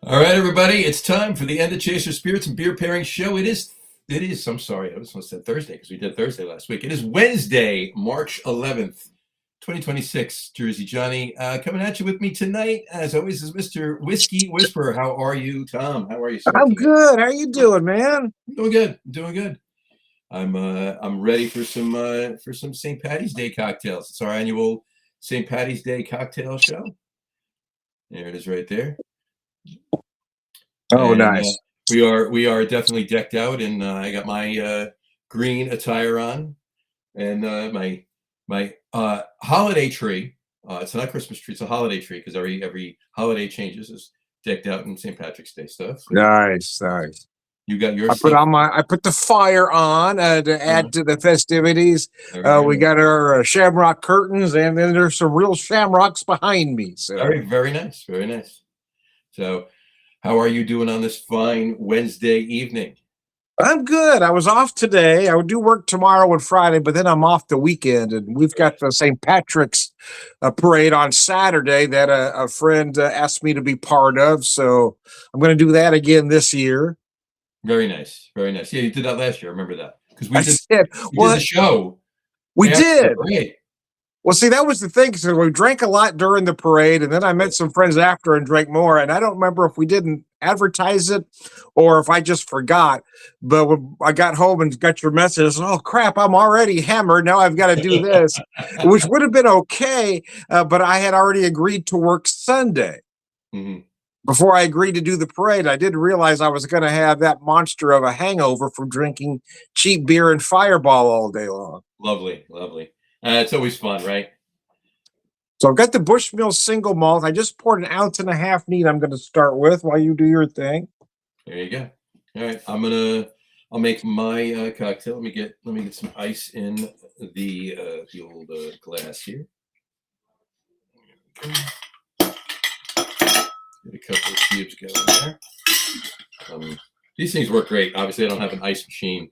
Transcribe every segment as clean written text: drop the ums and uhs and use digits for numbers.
All right, everybody, it's time for the End of Chaser Spirits and Beer Pairing Show. It is, I'm sorry, I was supposed to say Thursday because we did Thursday last week. It is Wednesday, March 11th, 2026. Jersey Johnny coming at you with me tonight, as always, is Mr. Whiskey Whisperer. How are you, Tom? How are you, sir? I'm good. How you doing, man? I'm doing good. I'm doing good. I'm ready for some St. Patty's Day cocktails. It's our annual St. Patty's Day cocktail show. There it is right there. Oh, and, nice. We are definitely decked out, and I got my green attire on, and my holiday tree. It's not a Christmas tree; it's a holiday tree because every holiday changes. Is decked out in St. Patrick's Day stuff. So nice. You got yours. I put the fire on to add to the festivities. We got our shamrock curtains, and then there's some real shamrocks behind me. So very nice, very nice. So, how are you doing on this fine Wednesday evening? I'm good. I was off today. I would do work tomorrow and Friday, but then I'm off the weekend, and we've got the St. Patrick's parade on Saturday that a friend asked me to be part of. So I'm going to do that again this year. Very nice, very nice. Yeah, you did that last year. I remember that because we did the show. We did. Right. Well, see, that was the thing. So we drank a lot during the parade, and then I met some friends after and drank more. And I don't remember if we didn't advertise it or if I just forgot. But when I got home and got your message, oh, crap, I'm already hammered. Now I've got to do this, which would have been okay. But I had already agreed to work Sunday. Mm-hmm. Before I agreed to do the parade. I didn't realize I was going to have that monster of a hangover from drinking cheap beer and Fireball all day long. Lovely, lovely. It's always fun, right? So I've got the Bushmill single malt. I just poured 1.5 ounces neat. I'm going to start with while you do your thing. There you go. All right, I'll make my cocktail. Let me get some ice in the old glass here. Get a couple of cubes going there. These things work great. Obviously, I don't have an ice machine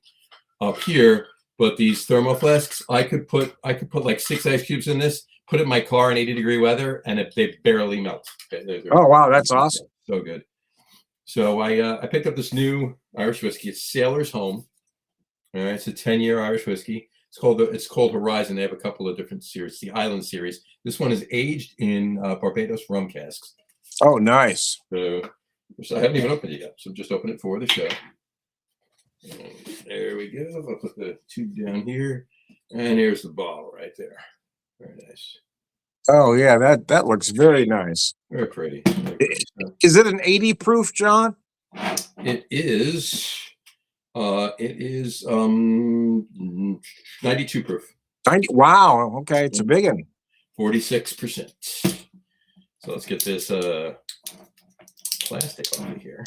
up here. But these thermo flasks, I could put like 6 ice cubes in this, put it in my car in 80-degree weather, and they barely melt. Oh wow, that's awesome! So good. So I picked up this new Irish whiskey. It's Sailor's Home. All right, it's a 10-year Irish whiskey. It's called Horizon. They have a couple of different series. The Island series. This one is aged in Barbados rum casks. Oh, nice. So I haven't even opened it yet. So just open it for the show. And there we go. I'll put the tube down here, and here's the bottle right there. Very nice. Oh yeah, that looks very nice. Very pretty. Is it an 80 proof, John? It is. It is 92 proof. 90. Wow. Okay, it's a big one. 46%. So let's get this plastic off of here.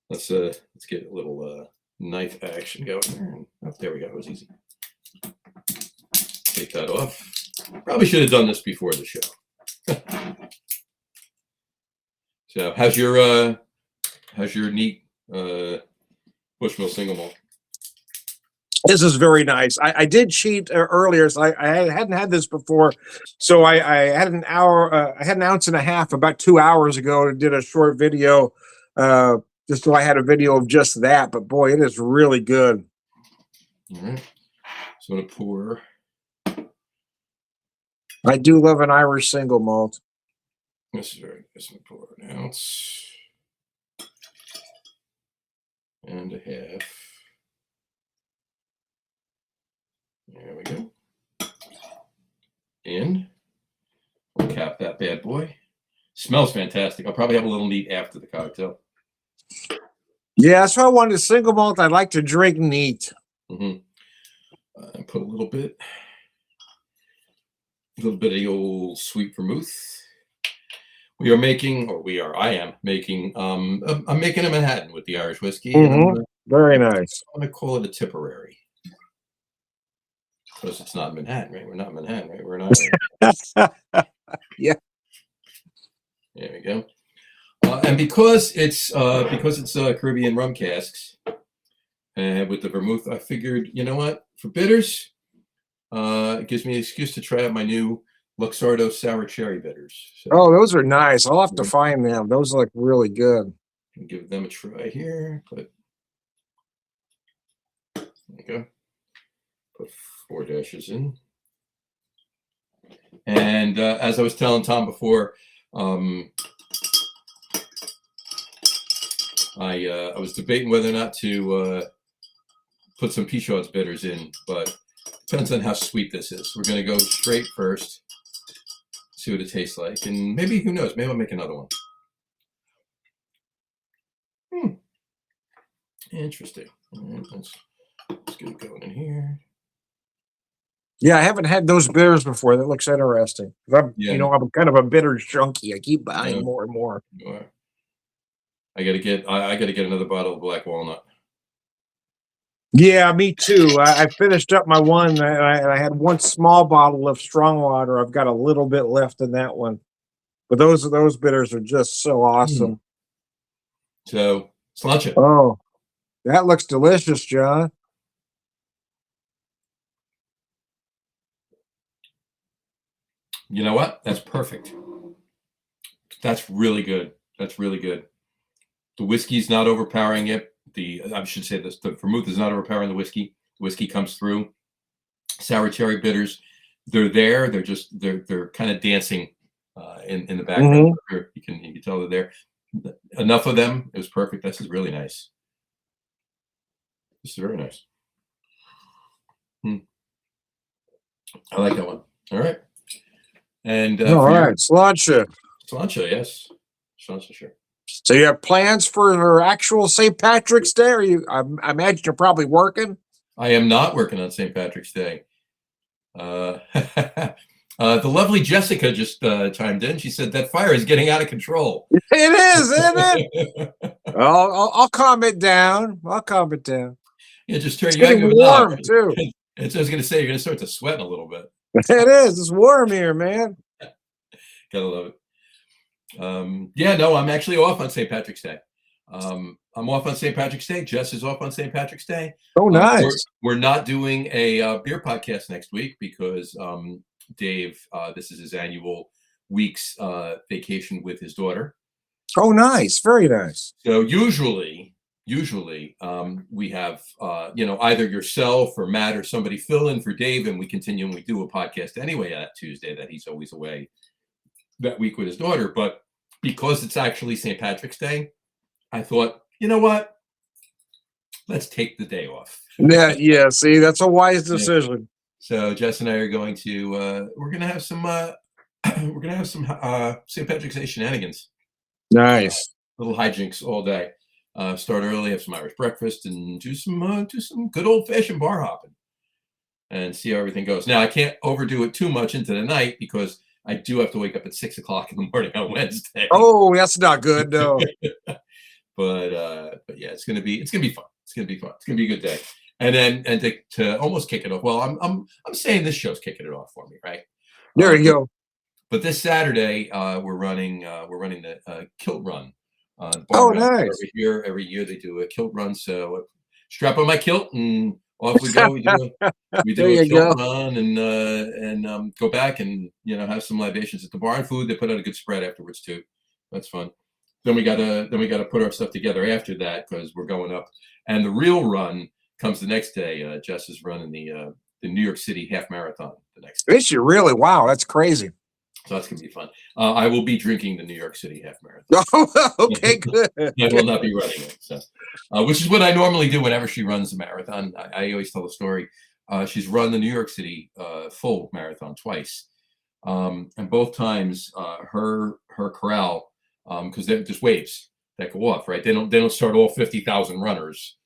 Let's get a little knife action going there. Oh, there we go. It was easy. Take that off. Probably should have done this before the show. So, how's your neat Bushmill single malt? This is very nice. I did cheat earlier, so I hadn't had this before. So I had an hour. I had 1.5 ounces about 2 hours ago. And did a short video. Just so I had a video of just that, but boy, it is really good. All right. So I'm going to pour. I do love an Irish single malt. This is very good. So I'm going to pour 1 ounce and a half. There we go. And we'll cap that bad boy. Smells fantastic. I'll probably have a little neat after the cocktail. Yeah, that's why I wanted a single malt. I'd like to drink neat. Mm-hmm. Put a little bit of the old sweet vermouth. I am making a Manhattan with the Irish whiskey. Mm-hmm. Very nice. I'm going to call it a Tipperary. Because it's not Manhattan, right? We're not Manhattan, right? We're in Ireland. Yeah. There we go. And because it's Caribbean rum casks, and with the vermouth, I figured, you know what? For bitters, it gives me an excuse to try out my new Luxardo sour cherry bitters. So Oh, those are nice. I'll have to find them. Those look really good. give them a try here. There you go. Put 4 dashes in. And as I was telling Tom before, I was debating whether or not to put some Peychaud's bitters in, but depends on how sweet this is. We're going to go straight first, see what it tastes like, and maybe, who knows, maybe I'll make another one. Interesting. All right, let's get it going in here. Yeah, I haven't had those bitters before. That looks interesting. I'm kind of a bitter junkie. I keep buying more and more. I gotta get another bottle of black walnut. Yeah, me too. I finished up my one, and I had one small bottle of strong water. I've got a little bit left in that one, but those bitters are just so awesome. So, sláinte. Oh, that looks delicious, John. You know what? That's perfect. That's really good. That's really good. The whiskey's not overpowering it. I should say this: the vermouth is not overpowering the whiskey. The whiskey comes through. Sour cherry bitters, they're there. They're kind of dancing in the background. You can tell they're there. Enough of them. It was perfect. This is really nice. This is very nice. I like that one. All right. And all right, sláinte. Sláinte, yes. Sláinte, sure. So you have plans for actual St. Patrick's Day? Or I imagine you're probably working. I am not working on St. Patrick's Day. The lovely Jessica just chimed in. She said that fire is getting out of control. It is, isn't it? I'll calm it down. I'll calm it down. Yeah, just turn. It's getting warm too. And so I was going to say, you're going to start to sweat a little bit. It is. It's warm here, man. Gotta love it. Yeah, no, I'm actually off on St. Patrick's Day. I'm off on St. Patrick's Day. Jess is off on St. Patrick's Day. Oh, nice. We're not doing a beer podcast next week because Dave, this is his annual week's vacation with his daughter. Oh, nice. Very nice. So usually we have either yourself or Matt or somebody fill in for Dave, and we continue and we do a podcast anyway that Tuesday that he's always away that week with his daughter. But because it's actually St. Patrick's Day, I thought, you know what? Let's take the day off. Yeah. See, that's a wise decision. So Jess and I are going to we're gonna have some St. Patrick's Day shenanigans. Nice. Little hijinks all day. Start early, have some Irish breakfast, and do some good old fashioned bar hopping, and see how everything goes. Now I can't overdo it too much into the night because I do have to wake up at 6 o'clock in the morning on Wednesday. Oh, that's not good, no. but yeah, it's gonna be fun. It's gonna be fun. It's gonna be a good day. And to almost kick it off. Well, I'm saying this show's kicking it off for me, right? There you go. But this Saturday, we're running the kilt run. Oh, nice. Every year they do a kilt run. So strap on my kilt and off we go. We do a kilt run and go back and have some libations at the bar and food. They put out a good spread afterwards too. That's fun. Then we gotta put our stuff together after that because we're going up. And the real run comes the next day. Jess is running the New York City half marathon the next day. Is she really? Wow, that's crazy. So that's gonna be fun. I will be drinking the New York City half marathon. Oh, okay, good. I will not be running it. So, which is what I normally do whenever she runs a marathon. I always tell the story. She's run the New York City full marathon twice, and both times her corral, because they're just waves that go off. Right? They don't start all 50,000 runners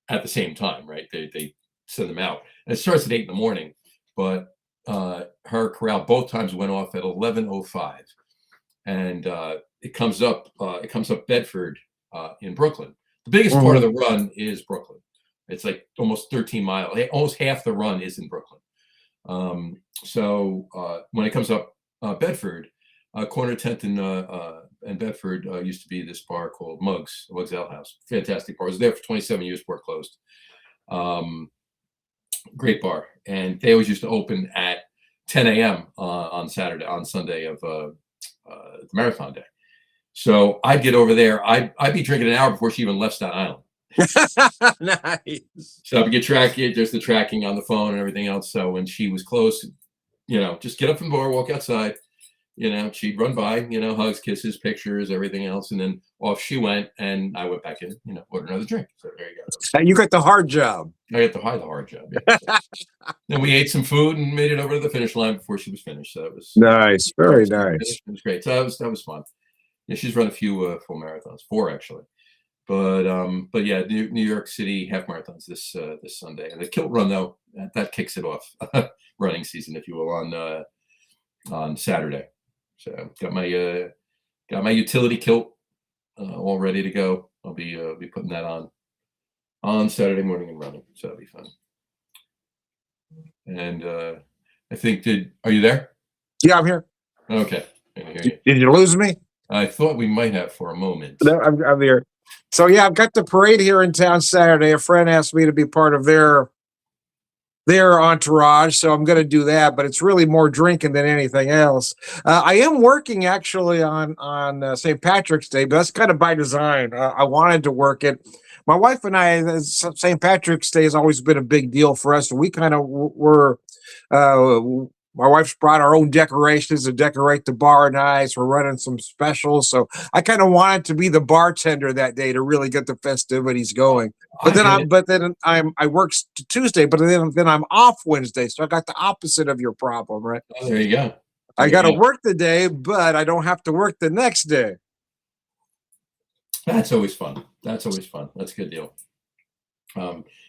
at the same time. Right? They send them out, and it starts at 8 a.m, but her corral both times went off at 11:05, and it comes up Bedford in Brooklyn. The biggest part of the run is Brooklyn. It's like almost 13 miles. Almost half the run is in Brooklyn. So when it comes up Bedford, Corner 10th and Bedford used to be this bar called Muggs Ale House. Fantastic bar. I was there for 27 years before it closed. Great bar, and they always used to open at 10 a.m. On Sunday of the marathon day. So I'd get over there. I'd be drinking an hour before she even left Staten Island. Nice. So I would get there's the tracking on the phone and everything else. So when she was close, just get up from the bar, walk outside. She'd run by, hugs, kisses, pictures, everything else, and then off she went, and I went back in, ordered another drink. So there you go. You got the hard job. I got the hard job. Yeah. So, then we ate some food and made it over to the finish line before she was finished. So it was nice, very nice. It was great. So that was fun. Yeah, she's run a few full marathons, 4 actually. But yeah, New York City half marathons this Sunday, and the kilt run though that kicks it off, running season, if you will, on Saturday. So got my utility kilt all ready to go. I'll be putting that on Saturday morning and running, so that'll be fun. And I think are you there? Yeah, I'm here. Okay, I can hear you. Did you lose me? I thought we might have for a moment. No, I'm here. So yeah, I've got the parade here in town Saturday. A friend asked me to be part of their entourage, so I'm going to do that. But it's really more drinking than anything else. I am working actually on St. Patrick's Day, but that's kind of by design. I wanted to work it. My wife and I, St. Patrick's Day has always been a big deal for us. We kind of were. My wife's brought our own decorations to decorate the bar nice. We're running some specials. So I kind of wanted to be the bartender that day to really get the festivities going. But then I work Tuesday, but then I'm off Wednesday. So I got the opposite of your problem, right? Oh, there you go. I got to work the day, but I don't have to work the next day. That's always fun. That's a good deal.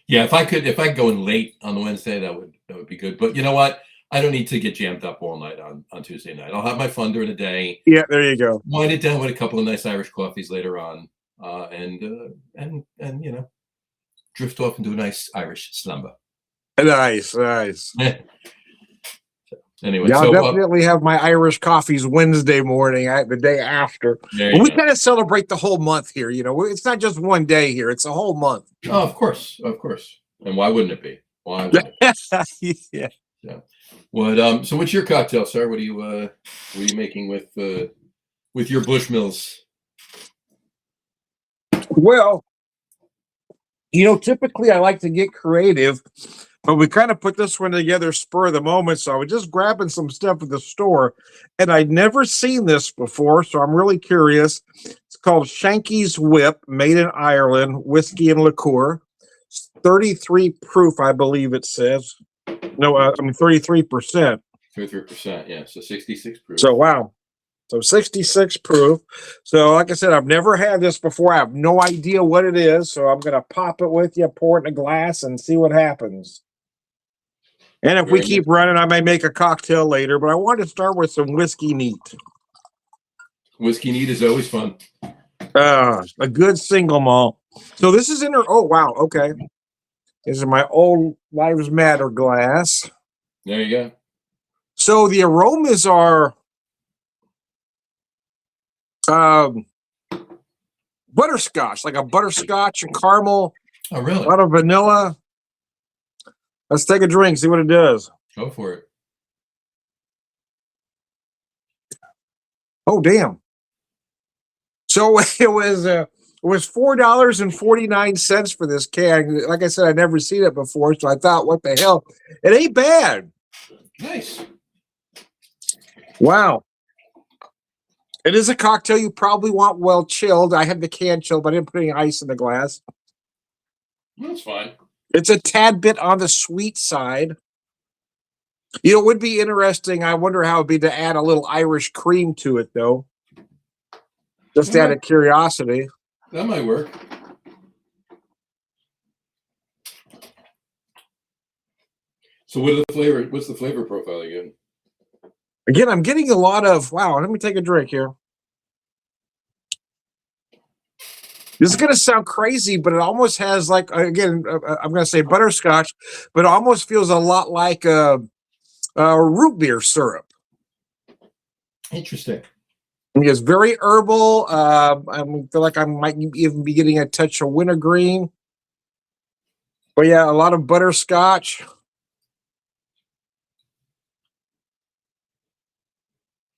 Yeah, if I could go in late on the Wednesday, that would be good. But you know what? I don't need to get jammed up all night on Tuesday night. I'll have my fun during the day. Yeah, there you go. Wind it down with a couple of nice Irish coffees later on, and drift off into a nice Irish slumber. Nice. Anyway, yeah, I'll definitely have my Irish coffees Wednesday morning, the day after. We kind of celebrate the whole month here. It's not just one day here; it's a whole month. Oh, of course. And why wouldn't it be? Why wouldn't it be? Yeah. So what's your cocktail, sir? What are you making with your Bushmills? Well, typically I like to get creative, but we kind of put this one together spur of the moment. So I was just grabbing some stuff at the store, and I'd never seen this before, so I'm really curious. It's called Shanky's Whip, made in Ireland, whiskey and liqueur. 33 proof, I believe it says. No, 33%. 33%, yeah. So 66 proof. So wow. So 66 proof. So like I said, I've never had this before. I have no idea what it is. So I'm gonna pop it with you, pour it in a glass, and see what happens. And if we keep running, I may make a cocktail later, but I want to start with some whiskey neat. Whiskey neat is always fun. A good single malt. So this is in her. Oh wow, okay. This is my old Lives Matter glass. There you go. So the aromas are butterscotch, like a butterscotch and caramel. Oh, really? A lot of vanilla. Let's take a drink, see what it does. Go for it. Oh, damn. So it was $4.49 for this can. Like I said, I'd never seen it before, so I thought, what the hell? It ain't bad. Nice. Wow. It is a cocktail you probably want well chilled. I had the can chilled, but I didn't put any ice in the glass. That's fine. It's a tad bit on the sweet side. It would be interesting. I wonder how it'd be to add a little Irish cream to it, though. Just out of curiosity. That might work. So what's the flavor profile again? Again, I'm getting a lot of, wow, let me take a drink here. This is going to sound crazy, but it almost has like, again, I'm going to say butterscotch, but it almost feels a lot like root beer syrup. Interesting. It's very herbal. I feel like I might even be getting a touch of wintergreen. But yeah, a lot of butterscotch.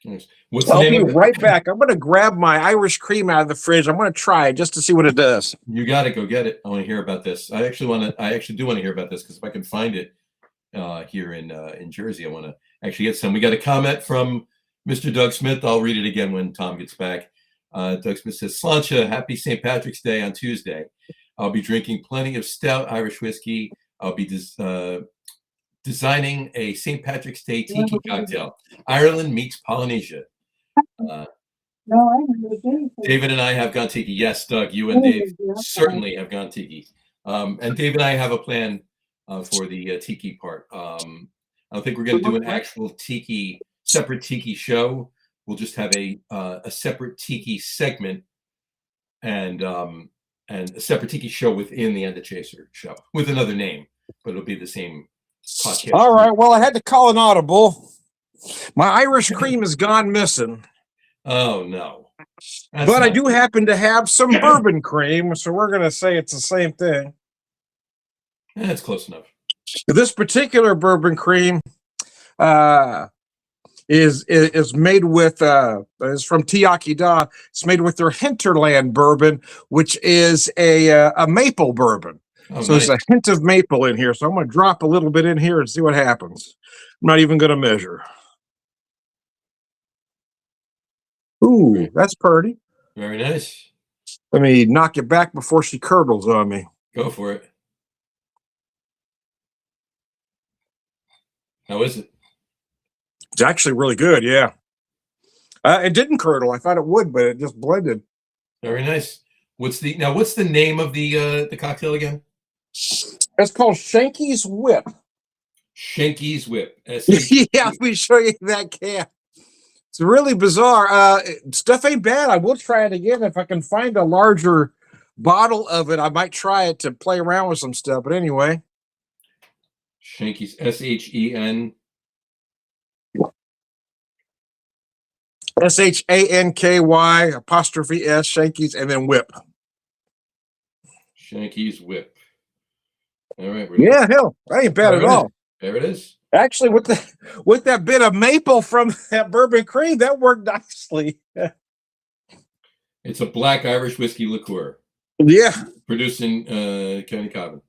Nice. What's the I'll name be of it? right back. I'm going to grab my Irish cream out of the fridge. I'm going to try it just to see what it does. You got to go get it. I want to hear about this. I actually do want to hear about this, because if I can find it here in Jersey, I want to actually get some. We got a comment from Mr. Doug Smith. I'll read it again when Tom gets back. Doug Smith says, Sláinte, happy St. Patrick's Day on Tuesday. I'll be drinking plenty of stout Irish whiskey. I'll be designing a St. Patrick's Day tiki cocktail. Ireland meets Polynesia. David and I have gone tiki. Yes, Doug, you and Dave certainly have gone tiki. And Dave and I have a plan for the tiki part. I don't think we're going to do an actual separate tiki show. We'll just have a separate tiki segment and a separate tiki show within the End of Chaser show with another name, but it'll be the same podcast. All right. Well, I had to call an audible. My Irish cream has gone missing. Oh, no. But I do happen to have some bourbon cream, so we're going to say it's the same thing. That's close enough. This particular bourbon cream is made with is from Tiaki Da. It's made with their Hinterland bourbon, which is a maple bourbon. Oh, so nice. There's a hint of maple in here. So I'm going to drop a little bit in here and see what happens. I'm not even going to measure. Ooh, that's pretty. Very nice. Let me knock it back before she curdles on me. Go for it. How is it? It's actually really good, yeah. It didn't curdle. I thought it would, but it just blended. Very nice. What's the name of the cocktail again? It's called Shanky's Whip. Shanky's Whip. Yeah, let me show you that can. It's really bizarre. Stuff ain't bad. I will try it again if I can find a larger bottle of it. I might try it to play around with some stuff. But anyway, Shanky's, SHEN. SHANKY apostrophe S, Shanky's, and then Whip. Shanky's Whip. All right. Yeah, hell, that ain't bad at all. There it is. Actually, with that bit of maple from that bourbon cream, that worked nicely. It's a black Irish whiskey liqueur. Yeah. Produced in County Cavan.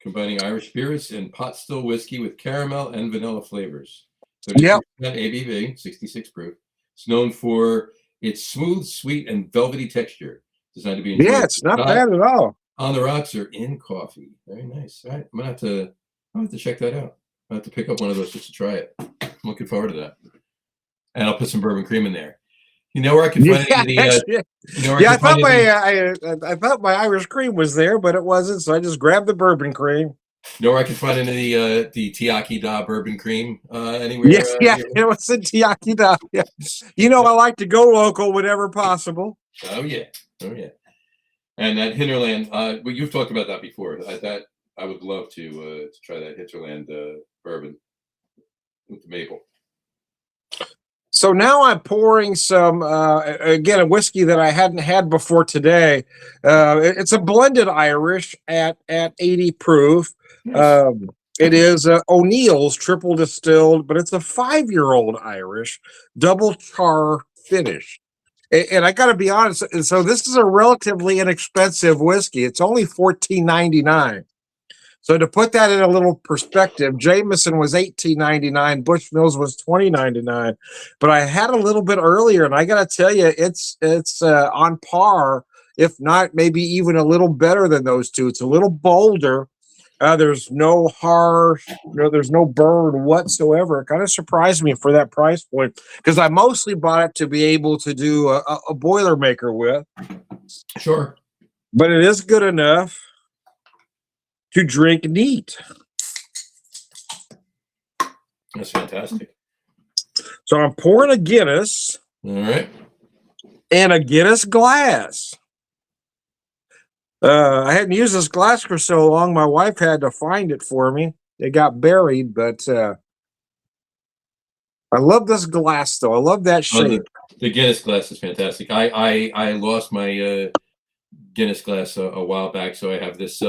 Combining Irish spirits and pot still whiskey with caramel and vanilla flavors. 30% ABV, 66 proof. It's known for its smooth, sweet, and velvety texture. Designed to be enjoyed. Yeah, it's not bad at all. On the rocks or in coffee. Very nice. All right, I'm gonna have to check that out. I'll have to pick up one of those just to try it. I'm looking forward to that. And I'll put some bourbon cream in there. You know where I can find it? I thought my Irish cream was there, but it wasn't. So I just grabbed the bourbon cream. You know where I can find any the Tiaki Da bourbon cream anywhere? It was in Tiaki Da. Yeah. You know, I like to go local whenever possible. Oh yeah. And that Hinterland, well, you've talked about that before. I would love to try that Hinterland bourbon with the maple. So now I'm pouring some, again, a whiskey that I hadn't had before today. It's a blended Irish at 80 proof. Nice. It is O'Neill's triple distilled, but it's a 5-year-old Irish double char finish. And I got to be honest, so this is a relatively inexpensive whiskey. It's only $14.99. So to put that in a little perspective, Jameson was $18.99, Bushmills was $20.99. But I had a little bit earlier, and I got to tell you, it's on par, if not maybe even a little better than those two. It's a little bolder. There's no harsh, there's no burn whatsoever. It kind of surprised me for that price point because I mostly bought it to be able to do a Boilermaker with. Sure. But it is good enough to drink neat. That's fantastic. So I'm pouring a Guinness. All right. And a Guinness glass. I hadn't used this glass for so long, my wife had to find it for me. It got buried, but I love this glass though. I love that Oh, shape. the Guinness glass is fantastic. I lost my Guinness glass a while back, so I have this.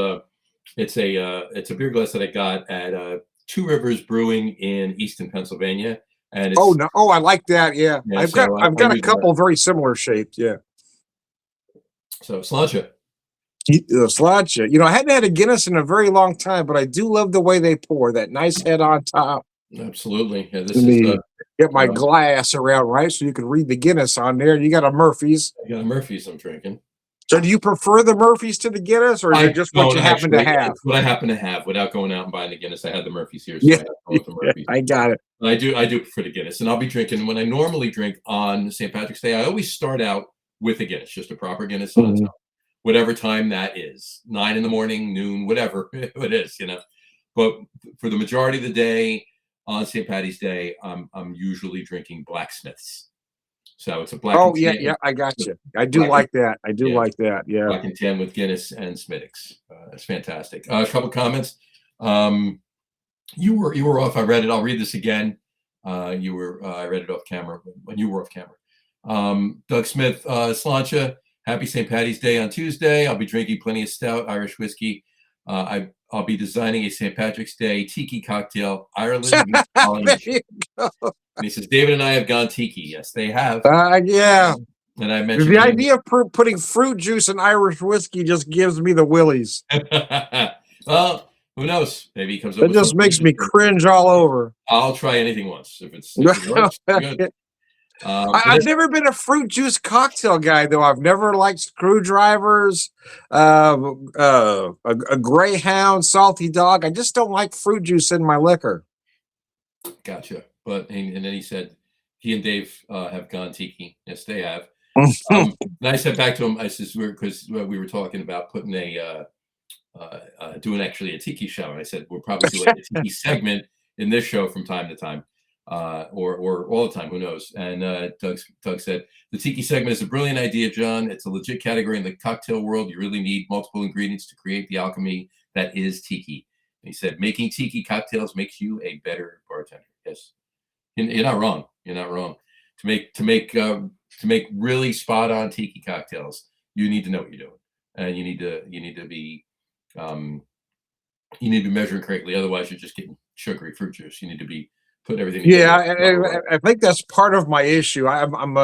It's a beer glass that I got at Two Rivers Brewing in Easton, Pennsylvania, and Oh it's no! Oh, I like that. Yeah, yeah. I've got So I've I got a use that. couple very similar shaped. Yeah, So sláinte. sláinte. I hadn't had a Guinness in a very long time, but I do love the way they pour that nice head on top. Absolutely. Yeah, this Let is me get my um, glass around right so you can read the Guinness on there. You got a Murphy's. I got a Murphy's I'm drinking. So, do you prefer the Murphy's to the Guinness, or is it I just what don't you happen to actually. have? It's what I happen to have without going out and buying the Guinness. I had the Murphy's here, so Yeah, I have to go with the yeah, Murphy's. I got it. I do prefer the Guinness, and I'll be drinking when I normally drink on St. Patrick's Day. I always start out with a Guinness, just a proper Guinness on its Mhm. own, whatever time that is, 9 in the morning, noon, whatever it is. But for the majority of the day on St. Patty's Day, I'm usually drinking Blacksmiths. So it's a black and Oh yeah, tan, yeah, I got you. I do black and like that. I do yeah, like that. Yeah. black and tan with Guinness and Smittix. It's fantastic. A couple comments. Um, you were off. I read it. I'll read this again. You were. I read it off camera when you were off camera. Doug Smith, Sláinte. Happy St. Patty's Day on Tuesday. I'll be drinking plenty of stout Irish whiskey. I'll be designing a St. Patrick's Day tiki cocktail. Ireland meets There Polynesian. you go. And he says David and I have gone tiki. Yes, they have. Yeah. And I mentioned The him. idea of putting fruit juice in Irish whiskey just gives me the willies. Well, who knows? Maybe he comes up It with just something makes me interesting. cringe all over. I'll try anything once if it works. Good. I've never been a fruit juice cocktail guy, though. I've never liked screwdrivers, a Greyhound, salty dog. I just don't like fruit juice in my liquor. Gotcha. And then he said he and Dave have gone tiki. Yes, they have. And I said back to him, I says because we were talking about putting doing actually a tiki show, and I said we'll probably do like a tiki segment in this show from time to time, or all the time. Who knows? And Doug said the tiki segment is a brilliant idea, John. It's a legit category in the cocktail world. You really need multiple ingredients to create the alchemy that is tiki. And he said making tiki cocktails makes you a better bartender. Yes, you're not wrong. You're not wrong. To make really spot on tiki cocktails, you need to know what you're doing, and you need to be measuring correctly. Otherwise, you're just getting sugary fruit juice. You need to be putting everything Yeah, together. I think that's part of my issue. I'm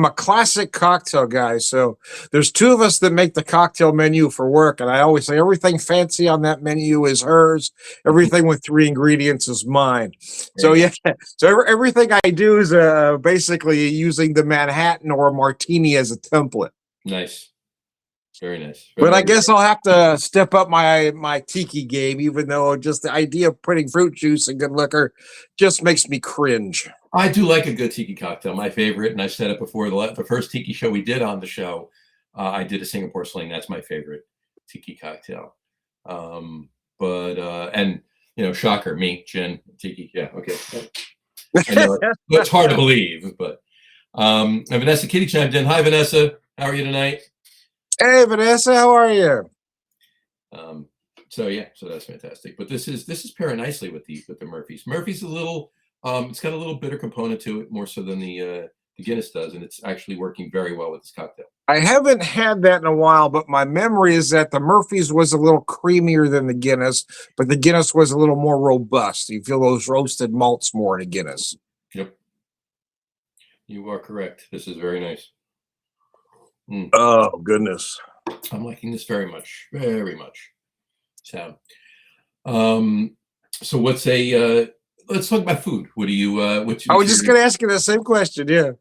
a classic cocktail guy. So there's two of us that make the cocktail menu for work, and I always say everything fancy on that menu is hers. Everything with three ingredients is mine. So yeah, so everything I do is basically using the Manhattan or Martini as a template. Nice, very nice. But I guess I'll have to step up my tiki game, even though just the idea of putting fruit juice in good liquor just makes me cringe. I do like a good tiki cocktail. My favorite, and I've said it before. The first tiki show we did on the show, I did a Singapore Sling. That's my favorite tiki cocktail. But and shocker, me, gin, tiki. Yeah, okay. I know it's hard to believe, but and Vanessa Kitty chimed in. Hi, Vanessa. How are you tonight? Hey, Vanessa, how are you? So that's fantastic. But this is pairing nicely with the Murphy's. Murphy's a little. It's got a little bitter component to it, more so than the Guinness does, and it's actually working very well with this cocktail. I haven't had that in a while, but my memory is that the Murphy's was a little creamier than the Guinness, but the Guinness was a little more robust. You feel those roasted malts more in a Guinness. Yep, you are correct. This is very nice. Oh goodness, I'm liking this very much, very much. So, so what's let's talk about food. What do you? I was just going to ask you the same question. Yeah.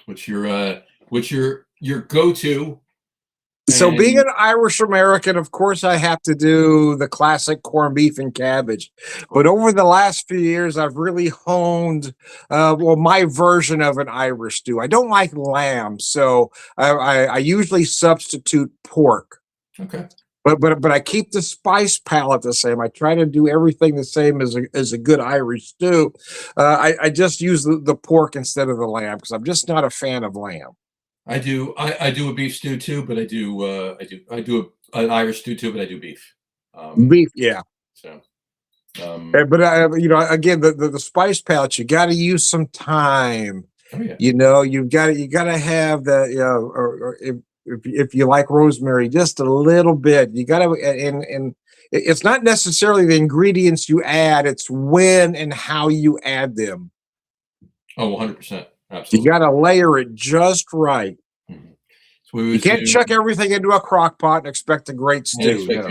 What's your go-to? So being an Irish American, of course, I have to do the classic corned beef and cabbage. But over the last few years, I've really honed, my version of an Irish stew. I don't like lamb, so I usually substitute pork. Okay. But I keep the spice palette the same. I try to do everything the same as a good Irish stew. I just use the pork instead of the lamb because I'm just not a fan of lamb. I do a beef stew too, but I do an Irish stew too, but I do beef. Beef, yeah. So But again, the spice palette, you got to use some time. Oh yeah. You got to have the or if you like rosemary, just a little bit. You got to and it's not necessarily the ingredients you add; it's when and how you add them. Oh, 100%. You Absolutely. got to layer it just right. Mhm. So we You was can't doing, chuck everything into a crock pot and expect a great I stew. expect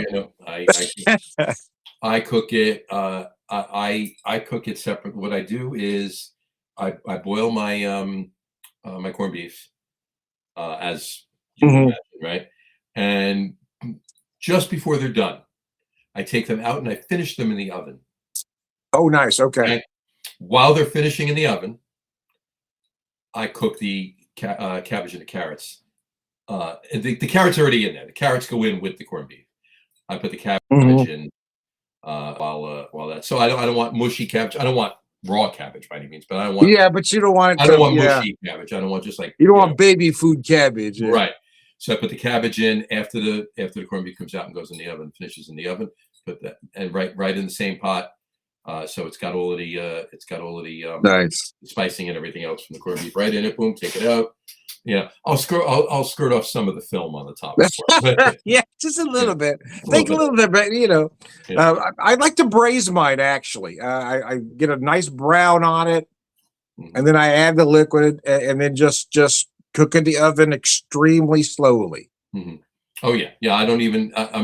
I cook it. I cook it separate. What I do is I boil my corned beef, as you would Mhm. imagine, right? And just before they're done, I take them out and I finish them in the oven. Oh, nice. Okay. Okay. While they're finishing in the oven, I cook the cabbage and the carrots. And the carrots are already in there. The carrots go in with the corned beef. I put the cabbage Mhm. in while that. So I don't want mushy cabbage. I don't want raw cabbage by any means, but Yeah, but you don't want it I don't to. want Yeah, mushy cabbage. I don't want just like you don't want baby food cabbage. Yeah. right. So I put the cabbage in after the corned beef comes out and goes in the oven, finishes in the oven. Put that and right in the same pot. So it's got all of the Nice. spicing and everything else from the corned beef right in it. Boom, take it out. I'll skirt off some of the film on the top before. Yeah, just a Yeah, little bit. a little Think a bit. little bit, but Yeah. I like to braise mine actually. I get a nice brown on it, Mhm. and then I add the liquid, and then just cook in the oven extremely slowly. Mhm. Oh yeah, yeah. I'm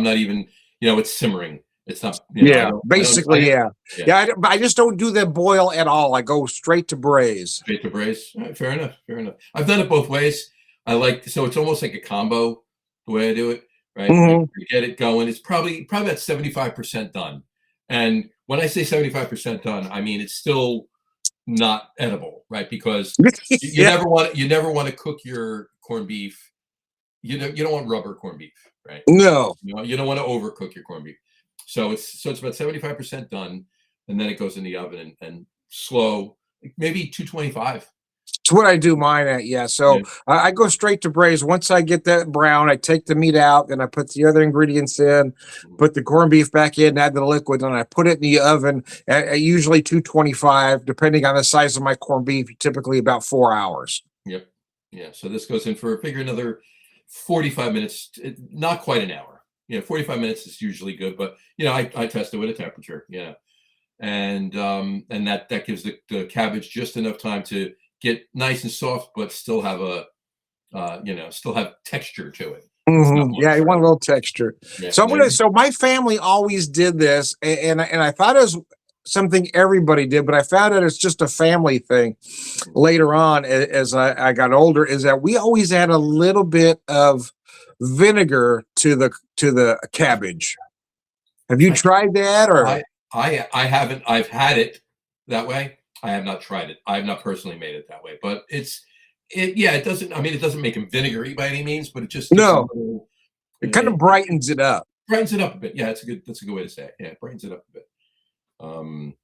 not even. It's simmering. It's not. I Yeah, don't. I don't. basically, yeah, Yeah. yeah. I just don't do the boil at all. I go straight to braise. Straight to braise. All right, fair enough. Fair enough. I've done it both ways. So it's almost like a combo the way I do it. Right. Mhm. You get it going. It's probably about 75% done. And when I say 75% done, I mean it's still not edible, right? Because you Yeah, never want to cook your corned beef. You don't want rubber corned beef, right? no. You don't want to overcook your corned beef. So it's about 75% done, and then it goes in the oven and slow, maybe 225. It's what I do mine at, yeah. Yeah. So I go straight to braise. Once I get that brown, I take the meat out, and I put the other ingredients in, Mhm. put the corned beef back in, add the liquid, and I put it in the oven at usually 225, depending on the size of my corned beef, typically about 4 hours. Yep. Yeah. So this goes in for figure another 45 minutes, not quite an hour. 45 minutes is usually good, but I test it with a temperature. Yeah. And that gives the cabbage just enough time to get nice and soft, but still have still have texture to it. It's not Yeah, mush, you want a right? little texture. Yeah. So I'm gonna. So my family always did this, and I thought it was something everybody did, but I found out it's just a family thing. Later on, as I got older, is that we always add a little bit of vinegar to the cabbage. Have you I tried that or? I I haven't. I've had it that way. I have not tried it. I have not personally made it that way, but yeah. It doesn't. I mean, it doesn't make them vinegary by any means, but it just gives them No, a little. it kind of It brightens it up. brightens it up a bit. Yeah, that's a good way to say it. Yeah, it brightens it up a bit. Um,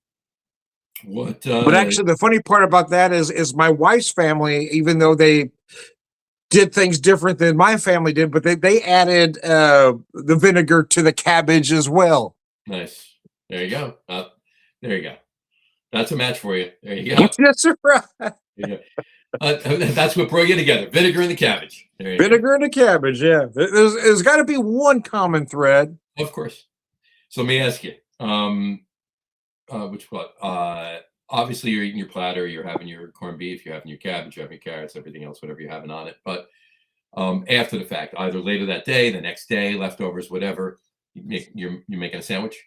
what? But actually, the funny part about that is my wife's family, even though they did things different than my family did, but they added the vinegar to the cabbage as well. Nice. There you go. There you go. That's a match for you. There you go. That's right. There you go. That's what brought you together. Vinegar and the cabbage. There you go. Vinegar and the cabbage. Yeah, there's got to be one common thread. Of course. So let me ask you. Which what? Obviously, you're eating your platter. You're having your corned beef. You're having your cabbage. You're having your carrots. Everything else, whatever you're having on it. But after the fact, either later that day, the next day, leftovers, whatever, you're making a sandwich.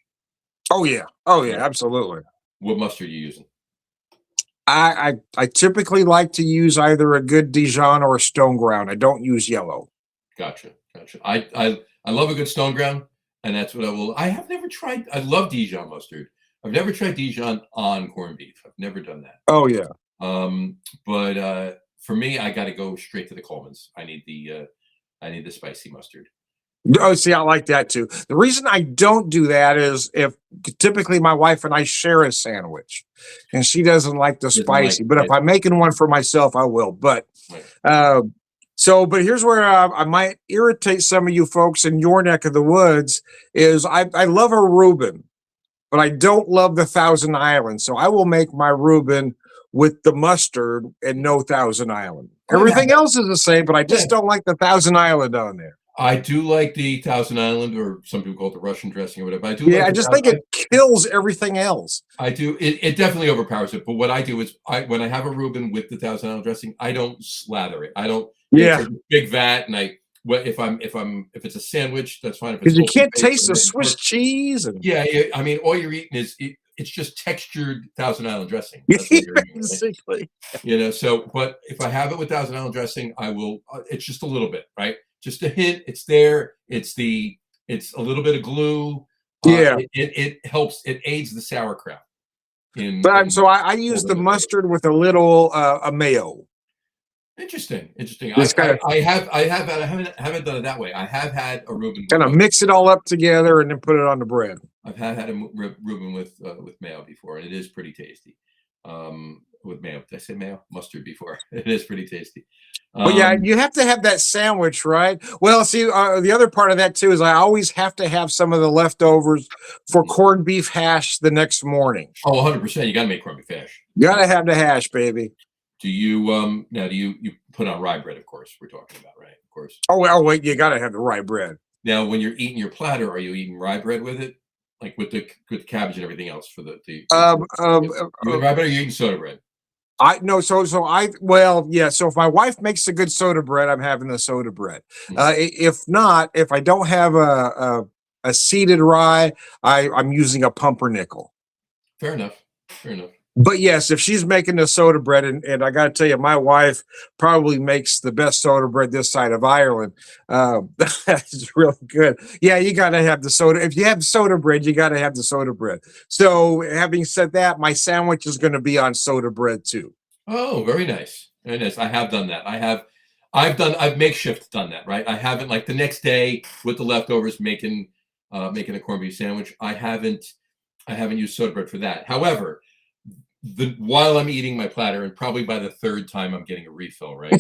Oh Yeah. yeah, absolutely. What mustard are you using? I typically like to use either a good Dijon or a stone ground. I don't use yellow. Gotcha, gotcha. I love a good stone ground, and that's what I will. I have never tried. I love Dijon mustard. I've never tried Dijon on corned beef. I've never done that. Oh yeah. But for me, I got to go straight to the Coleman's. I need the spicy mustard. Oh, see, I like that too. The reason I don't do that is if typically my wife and I share a sandwich, and she doesn't like the Doesn't like spicy. But if it. I'm making one for myself, I will. But Right. uh, but here's where I might irritate some of you folks in your neck of the woods. Is I love a Reuben, but I don't love the Thousand Island. So I will make my Reuben with the mustard and no Thousand Island. Everything else is the same, but I just don't like the Thousand Island on there. I do like the Thousand Island, or some people call it the Russian dressing or whatever. I do Yeah, like I just think it kills everything else. I do. It definitely overpowers it. But what I do is, when I have a Reuben with the Thousand Island dressing, I don't slather it. I don't. Yeah, take a big vat, and if it's a sandwich, that's fine. If it's because you can't open-faced taste the Swiss cheese. And yeah, I mean, all you're eating is it's just textured Thousand Island dressing. That's what you're eating, right? basically. So, but if I have it with Thousand Island dressing, I will. It's just a little bit, right? Just a hint. It's there. It's a little bit of glue. Yeah. It helps. It aids the sauerkraut. So I use the mustard with a little a mayo. Interesting. I haven't done it that way. I have had a Reuben. Kind of mix it all up together and then put it on the bread. I've had a Reuben with mayo before, and it is pretty tasty. With mayo, did I say mayo? Mustard before. It is pretty tasty. Well, yeah, you have to have that sandwich, right? Well, see, the other part of that too is I always have to have some of the leftovers for corned beef hash the next morning. Oh, 100%. You got to make corned beef hash. You got to have the hash, baby. Do you now? Do you put on rye bread? Of course, we're talking about, right? Of course. Oh well, wait, you got to have the rye bread. Now, when you're eating your platter, are you eating rye bread with it, like with the cabbage and everything else for the? You eating rye bread, or you eating soda bread? So if my wife makes a good soda bread, I'm having the soda bread. If not, if I don't have a seeded rye, I'm using a pumpernickel. Fair enough. But yes, if she's making the soda bread, and I got to tell you, my wife probably makes the best soda bread this side of Ireland. That's really good. Yeah, you got to have the soda. If you have soda bread, you got to have the soda bread. So having said that, my sandwich is going to be on soda bread too. Oh, very nice. Very nice. I have done that. I've makeshift done that, right? I haven't, like, the next day with the leftovers making a corned beef sandwich. I haven't used soda bread for that. However, while I'm eating my platter, and probably by the third time I'm getting a refill, right?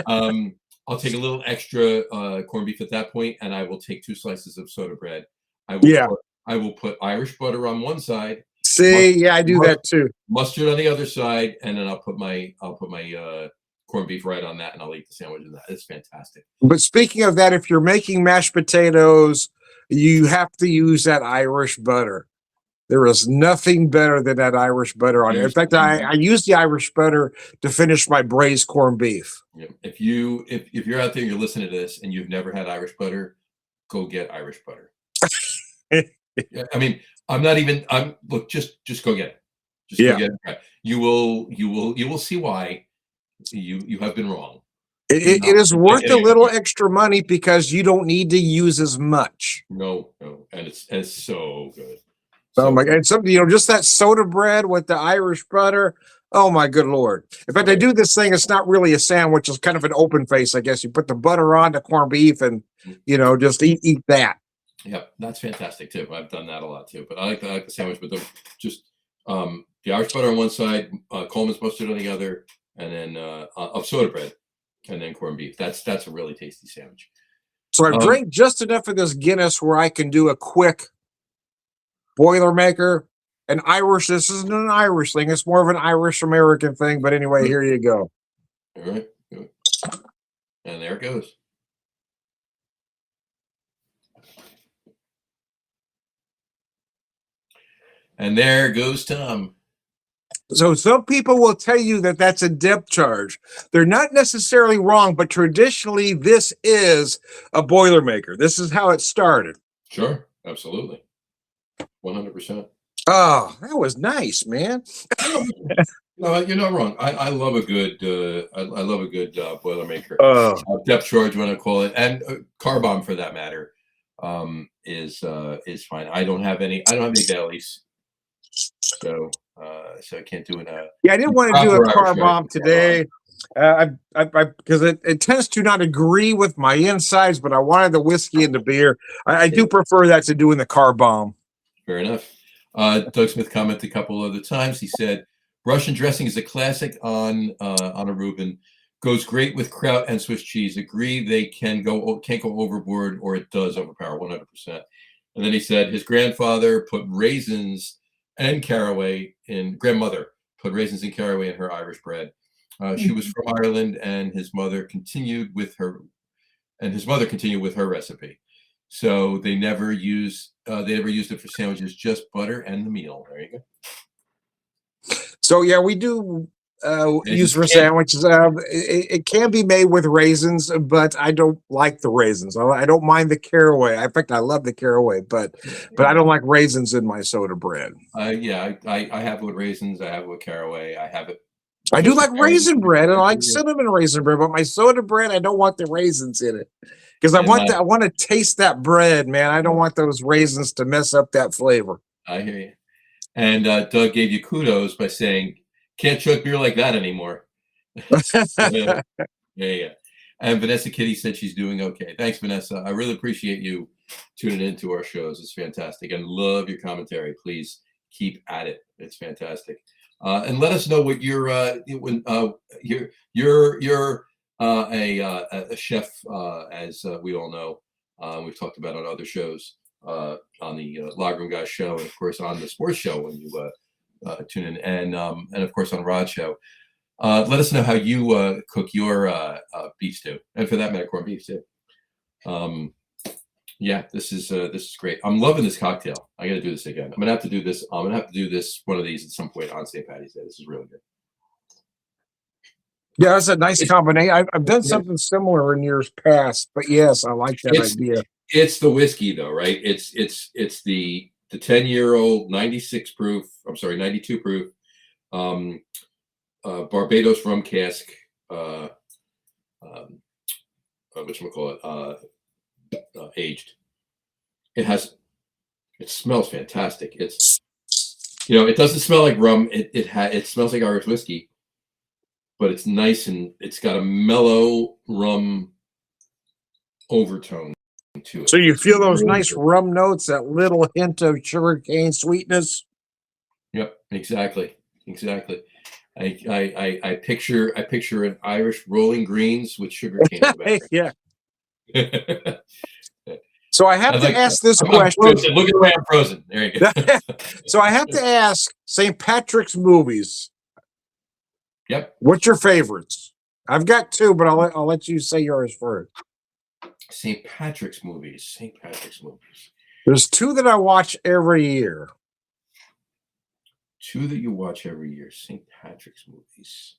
I'll take a little extra corned beef at that point, and I will take 2 slices of soda bread. I will put Irish butter on one side. See, I do that too. Mustard on the other side, and then I'll put my corned beef right on that, and I'll eat the sandwich in that. It's fantastic. But speaking of that, if you're making mashed potatoes, you have to use that Irish butter. There is nothing better than that Irish butter on it. In fact, I use the Irish butter to finish my braised corned beef. Yeah. If you're out there and you're listening to this and you've never had Irish butter, go get Irish butter. I mean, look, just go get it. Go get it. You will see why you have been wrong. It is worth a little extra money because you don't need to use as much. No, and it's so good. Oh my God! Just that soda bread with the Irish butter. Oh my good Lord! In fact, I do this thing. It's not really a sandwich. It's kind of an open face, I guess. You put the butter on the corned beef, and just eat that. Yep, that's fantastic too. I've done that a lot too. But I like the sandwich with the Irish butter on one side, Coleman's mustard on the other, and then of soda bread, and then corned beef. That's a really tasty sandwich. So I've drank just enough of this Guinness where I can do a quick Boilermaker. This isn't an Irish thing. It's more of an Irish American thing. But anyway, here you go. All right. Good. And there it goes. And there goes Tom. So some people will tell you that that's a depth charge. They're not necessarily wrong, but traditionally this is a Boilermaker. This is how it started. Sure. Absolutely. 100%. Oh, that was nice, man. No, you're not wrong. I love a good Boilermaker. Depth charge, when I call it, and car bomb for that matter, is fine. I don't have any dailies, so I can't do it. Yeah, I didn't want to do a car bomb today. Because it tends to not agree with my insides, but I wanted the whiskey and the beer. I do prefer that to doing the car bomb. Fair enough. Doug Smith commented a couple other times. He said, Russian dressing is a classic on a Reuben. Goes great with kraut and Swiss cheese. Agree they can't go overboard, or it does overpower 100%. And then he said his grandfather put raisins and caraway in grandmother put raisins and caraway in her Irish bread. She was from Ireland, and his mother continued with her recipe. So they never used it for sandwiches, just butter and the meal. There you go. So yeah, we do use Raisins for can't. sandwiches. It can be made with raisins, but I don't like the raisins. I don't mind the caraway. In fact, I love the caraway, but I don't like raisins in my soda bread. Yeah, I have it with raisins. I have it with caraway. I have it I do just like with caraway. raisin bread, and I like cinnamon raisin bread, but my soda bread, I don't want the raisins in it because I And want I want to taste that bread, man. I don't want those raisins to mess up that flavor. I hear you. And Doug gave you kudos by saying, "Can't chug beer like that anymore." Yeah. And Vanessa Kitty said she's doing okay. Thanks, Vanessa. I really appreciate you tuning into our shows. It's fantastic, and love your commentary. Please keep at it. It's fantastic. And let us know what you're a chef, as we all know. We've talked about on other shows, on the Log Room Guys show, and of course on the sports show when you tune in, and of course on Rod's show. Let us know how you cook your beef stew, and for that matter, corned beef too. Yeah, this is great. I'm loving this cocktail. I got to do this again. I'm gonna have to do this. I'm gonna have to do this one of these at some point on St. Patty's Day. This is really good. Yeah, that's a nice combination. I've done something similar in years past, but yes, I like that idea. It's the whiskey though, right? It's the 10-year-old 96 proof. I'm sorry, 92 proof. Barbados rum cask. Whatchamacallit, aged. It smells fantastic. It's, it doesn't smell like rum. It smells like Irish whiskey, but it's nice, and it's got a mellow rum overtone to it. So you feel those nice rum notes, that little hint of sugarcane sweetness. Yep, exactly. I picture an Irish rolling greens with sugarcane in the background. Yeah. So I have to ask this question. Look at the way I'm frozen. There you go. So I have to ask St. Patrick's movies. Yep. What's your favorites? I've got two, but I'll let you say yours first. St. Patrick's movies. There's two that I watch every year. Two that you watch every year. St. Patrick's movies.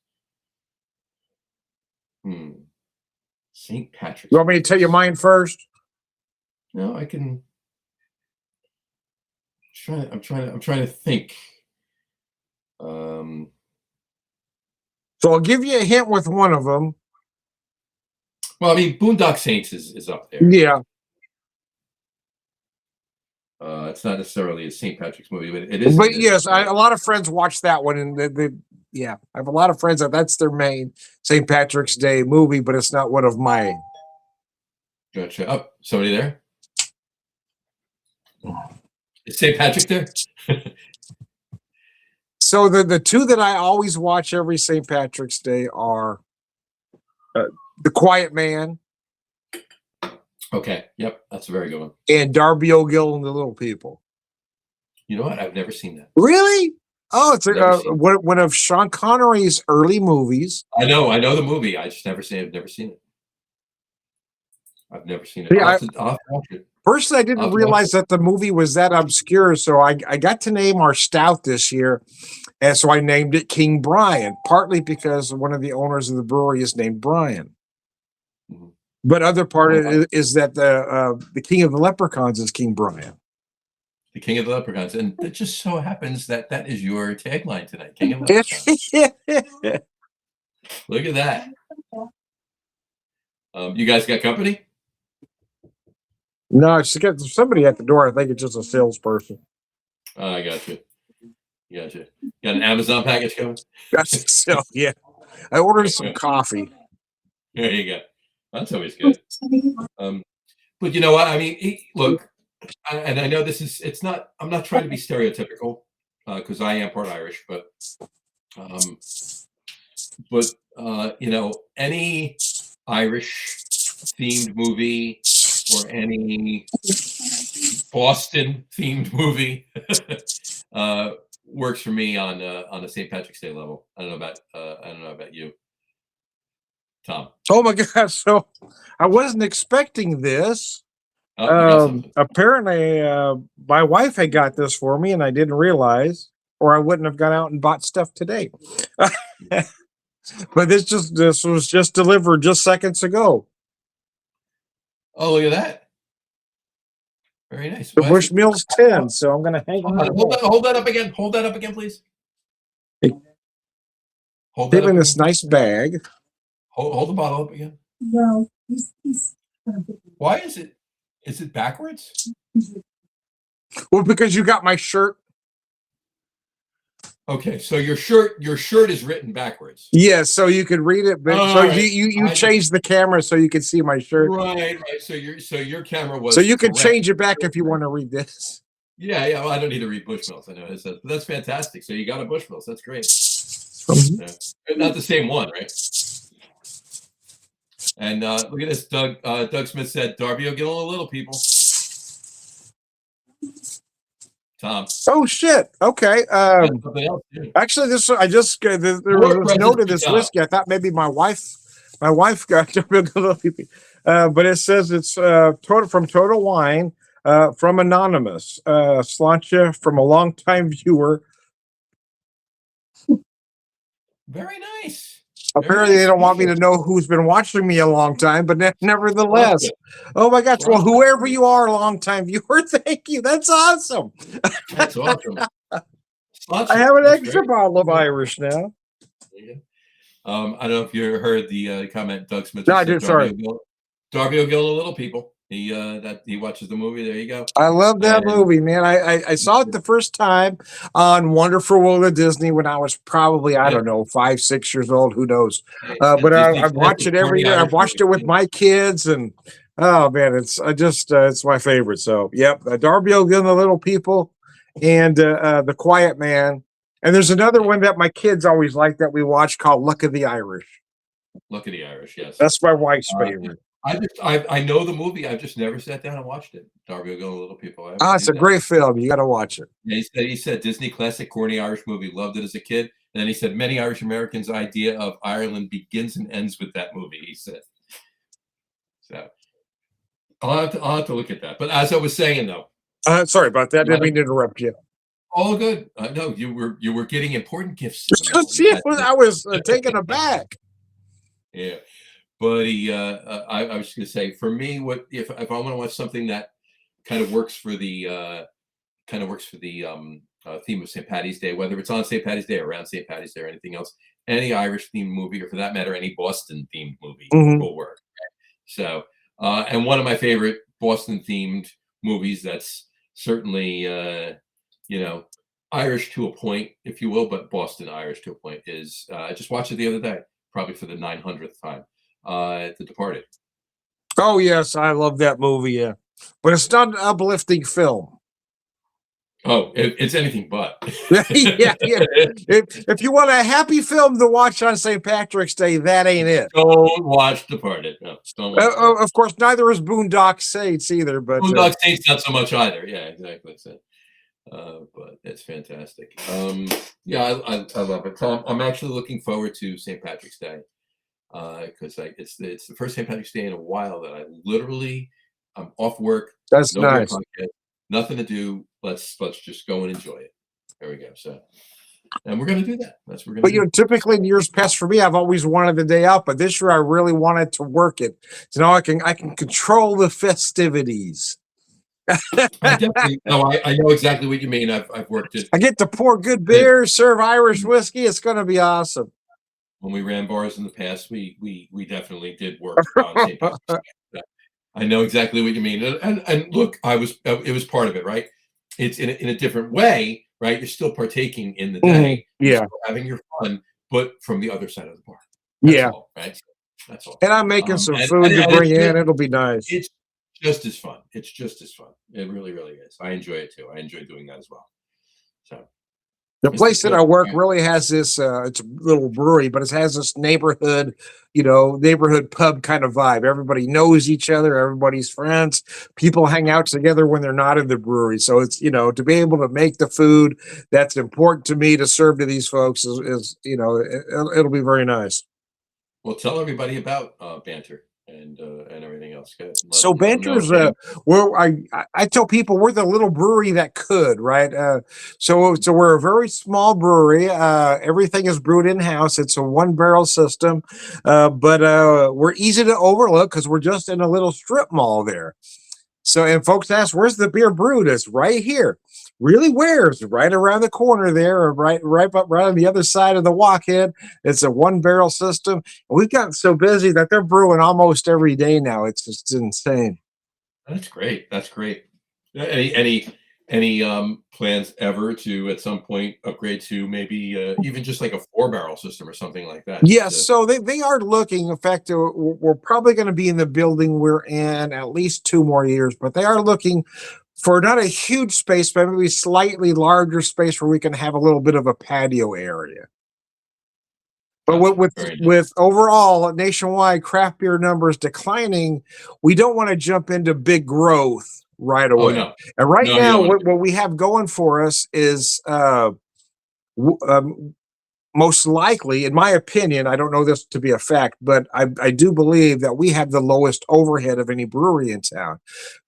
St. Patrick's. You want me to tell you mine first? No, I can. I'm trying to think. So I'll give you a hint with one of them. Well, I mean, Boondock Saints is up there. Yeah. It's not necessarily a St. Patrick's movie, but it is. But yes, a lot of friends watch that one, and yeah, I have a lot of friends that's their main St. Patrick's Day movie, but it's not one of mine. Gotcha. Oh, somebody there? Is St. Patrick there? So the two that I always watch every St. Patrick's Day are The Quiet Man. Okay. Yep, that's a very good one. And Darby O'Gill and the Little People. You know what? I've never seen that. Really? Oh, it's one of Sean Connery's early movies. I know the movie. I just never seen it. I've never seen it. Yeah, I'll have to watch it. Personally, I didn't realize that the movie was that obscure, so I got to name our stout this year, and so I named it King Brian, partly because one of the owners of the brewery is named Brian. Mm-hmm. But other part is that the King of the Leprechauns is King Brian. The King of the Leprechauns, and it just so happens that is your tagline tonight, King of the Leprechauns. Look at that. You guys got company? No, it's got somebody at the door. I think it's just a salesperson. I got you. Got an Amazon package coming? So yeah, I ordered some coffee. There you go. That's always good. But you know what? I mean, look, and I know it's not. I'm not trying to be stereotypical because I am part Irish, but any Irish themed movie or any Boston themed movie works for me on a St. Patrick's Day level. I don't know about you, Tom. Oh my God! So I wasn't expecting this. Oh, you got something. Apparently, my wife had got this for me, and I didn't realize, or I wouldn't have gone out and bought stuff today. But this was just delivered just seconds ago. Oh, look at that! Very nice. The Why is it- Bushmills 10. So I'm going to hang Hold, on, on. hold that up again. Hold that up again, please. Hold that Give up in again. this nice bag. Hold the bottle up again. No, Why is it? Is it backwards? Well, because you got my shirt. Okay, so your shirt is written backwards. Yeah, so you could read it, but Oh, so right. you changed the camera so you could see my shirt. Right. So your camera was. So you can correct. change it back if you want to read this. Yeah. Well, I don't need to read Bushmills. I know it says, but that's fantastic. So you got a Bushmills. That's great. Yeah. Not the same one, right? And look at this. Doug Smith said, "Darby O'Gill and the Little People." Tom. Oh shit! Okay. Something else, too. Actually, there was a note of this whiskey. I thought maybe my wife got but it says it's total from Total Wine from Anonymous Slancha from a longtime viewer. Very nice. Apparently, they don't want me to know who's been watching me a long time, but nevertheless, oh my gosh! Well, whoever you are, long-time viewer, thank you. That's awesome. That's awesome. I have an extra bottle of Irish now. I don't know if you heard the comment Doug Smith. No, I did. Sorry, Darby O'Gill and the Little People. He watches the movie. There you go. I love that movie, man. I saw it the first time on Wonderful World of Disney when I was probably, I don't know, 5, 6 years old. Who knows? But I watch it every year. I've watched it with my kids, and oh man, it's my favorite. So yep, Darby O'Gill and the Little People, and The Quiet Man. And there's another one that my kids always like that we watch called Luck of the Irish. Luck of the Irish, yes. That's my wife's favorite. I know the movie. I've just never sat down and watched it. Darby O'Gill and the Little People. It's a great film. You got to watch it. Yeah, he said Disney classic, corny Irish movie. Loved it as a kid. And then he said many Irish Americans' idea of Ireland begins and ends with that movie. He said. So I'll have to look at that. But as I was saying though, sorry about that. Didn't mean to interrupt you. All good. No, you were getting important gifts. I was taken aback. Yeah. But I was just gonna say, for me, what if I want to watch something that kind of works for the theme of St. Patty's Day, whether it's on St. Patty's Day or around St. Patty's Day or anything else, any Irish themed movie, or for that matter, any Boston themed movie will work. So, and one of my favorite Boston themed movies that's certainly Irish to a point, if you will, but Boston Irish to a point is I just watched it the other day, probably for the 900th time. The Departed. Oh yes, I love that movie. Yeah, but it's not an uplifting film. Oh, it's anything but. yeah. If you want a happy film to watch on St. Patrick's Day, that ain't it. Don't watch Departed. No, don't watch of course, neither is Boondock Saints either. But Boondock Saints not so much either. Yeah, exactly. So, but it's fantastic. Yeah, I love it. Tom, I'm actually looking forward to St. Patrick's Day. Because it's the first St. Patrick's Day in a while that I'm off work. That's nice. Podcast, nothing to do. Let's just go and enjoy it. There we go. So, and we're gonna do that. That's what we're gonna. But typically in years past for me, I've always wanted the day out. But this year, I really wanted to work it. So now I can control the festivities. I know exactly what you mean. I've worked it. I get to pour good beer, serve Irish whiskey. It's going to be awesome. When we ran bars in the past, we definitely did work on St. Patrick's Day. I know exactly what you mean, and look, it was part of it, right? It's in a different way, right? You're still partaking in the day, yeah, still having your fun, but from the other side of the bar. That's all, right? That's all. And I'm making some food to bring in. It'll be nice. It's just as fun. It's just as fun. It really, really is. I enjoy it too. I enjoy doing that as well. So, The This is place that good. I work All right. really has this, it's a little brewery, but it has this neighborhood, neighborhood pub kind of vibe. Everybody knows each other, everybody's friends. People hang out together when they're not in the brewery. So it's, to be able to make the food that's important to me to serve to these folks it'll be very nice. Well, tell everybody about banter and everything else. Go ahead. So Let them know. Banter's, I tell people we're the little brewery that could, right? So we're a very small brewery. Everything is brewed in house. It's a one barrel system, but we're easy to overlook because we're just in a little strip mall there. So, and folks ask, "Where's the beer brewed?" It's right here. Really, where's right around the corner there, or right on the other side of the walk-in. It's a one barrel system. We've gotten so busy that they're brewing almost every day now. It's just insane. That's great. That's great. Any plans ever to at some point upgrade to maybe even just like a 4 barrel system or something like that? Just Yes, to so they are looking. In fact, we're probably going to be in the building we're in at least 2 more years, but they are looking for not a huge space, but maybe slightly larger space where we can have a little bit of a patio area. But gotcha. with Very nice. with overall nationwide craft beer numbers declining, we don't want to jump into big growth right Oh away. no, And right no, you now, don't want to. what we have going for us is w- um, most likely, in my opinion, I don't know this to be a fact, but I do believe that we have the lowest overhead of any brewery in town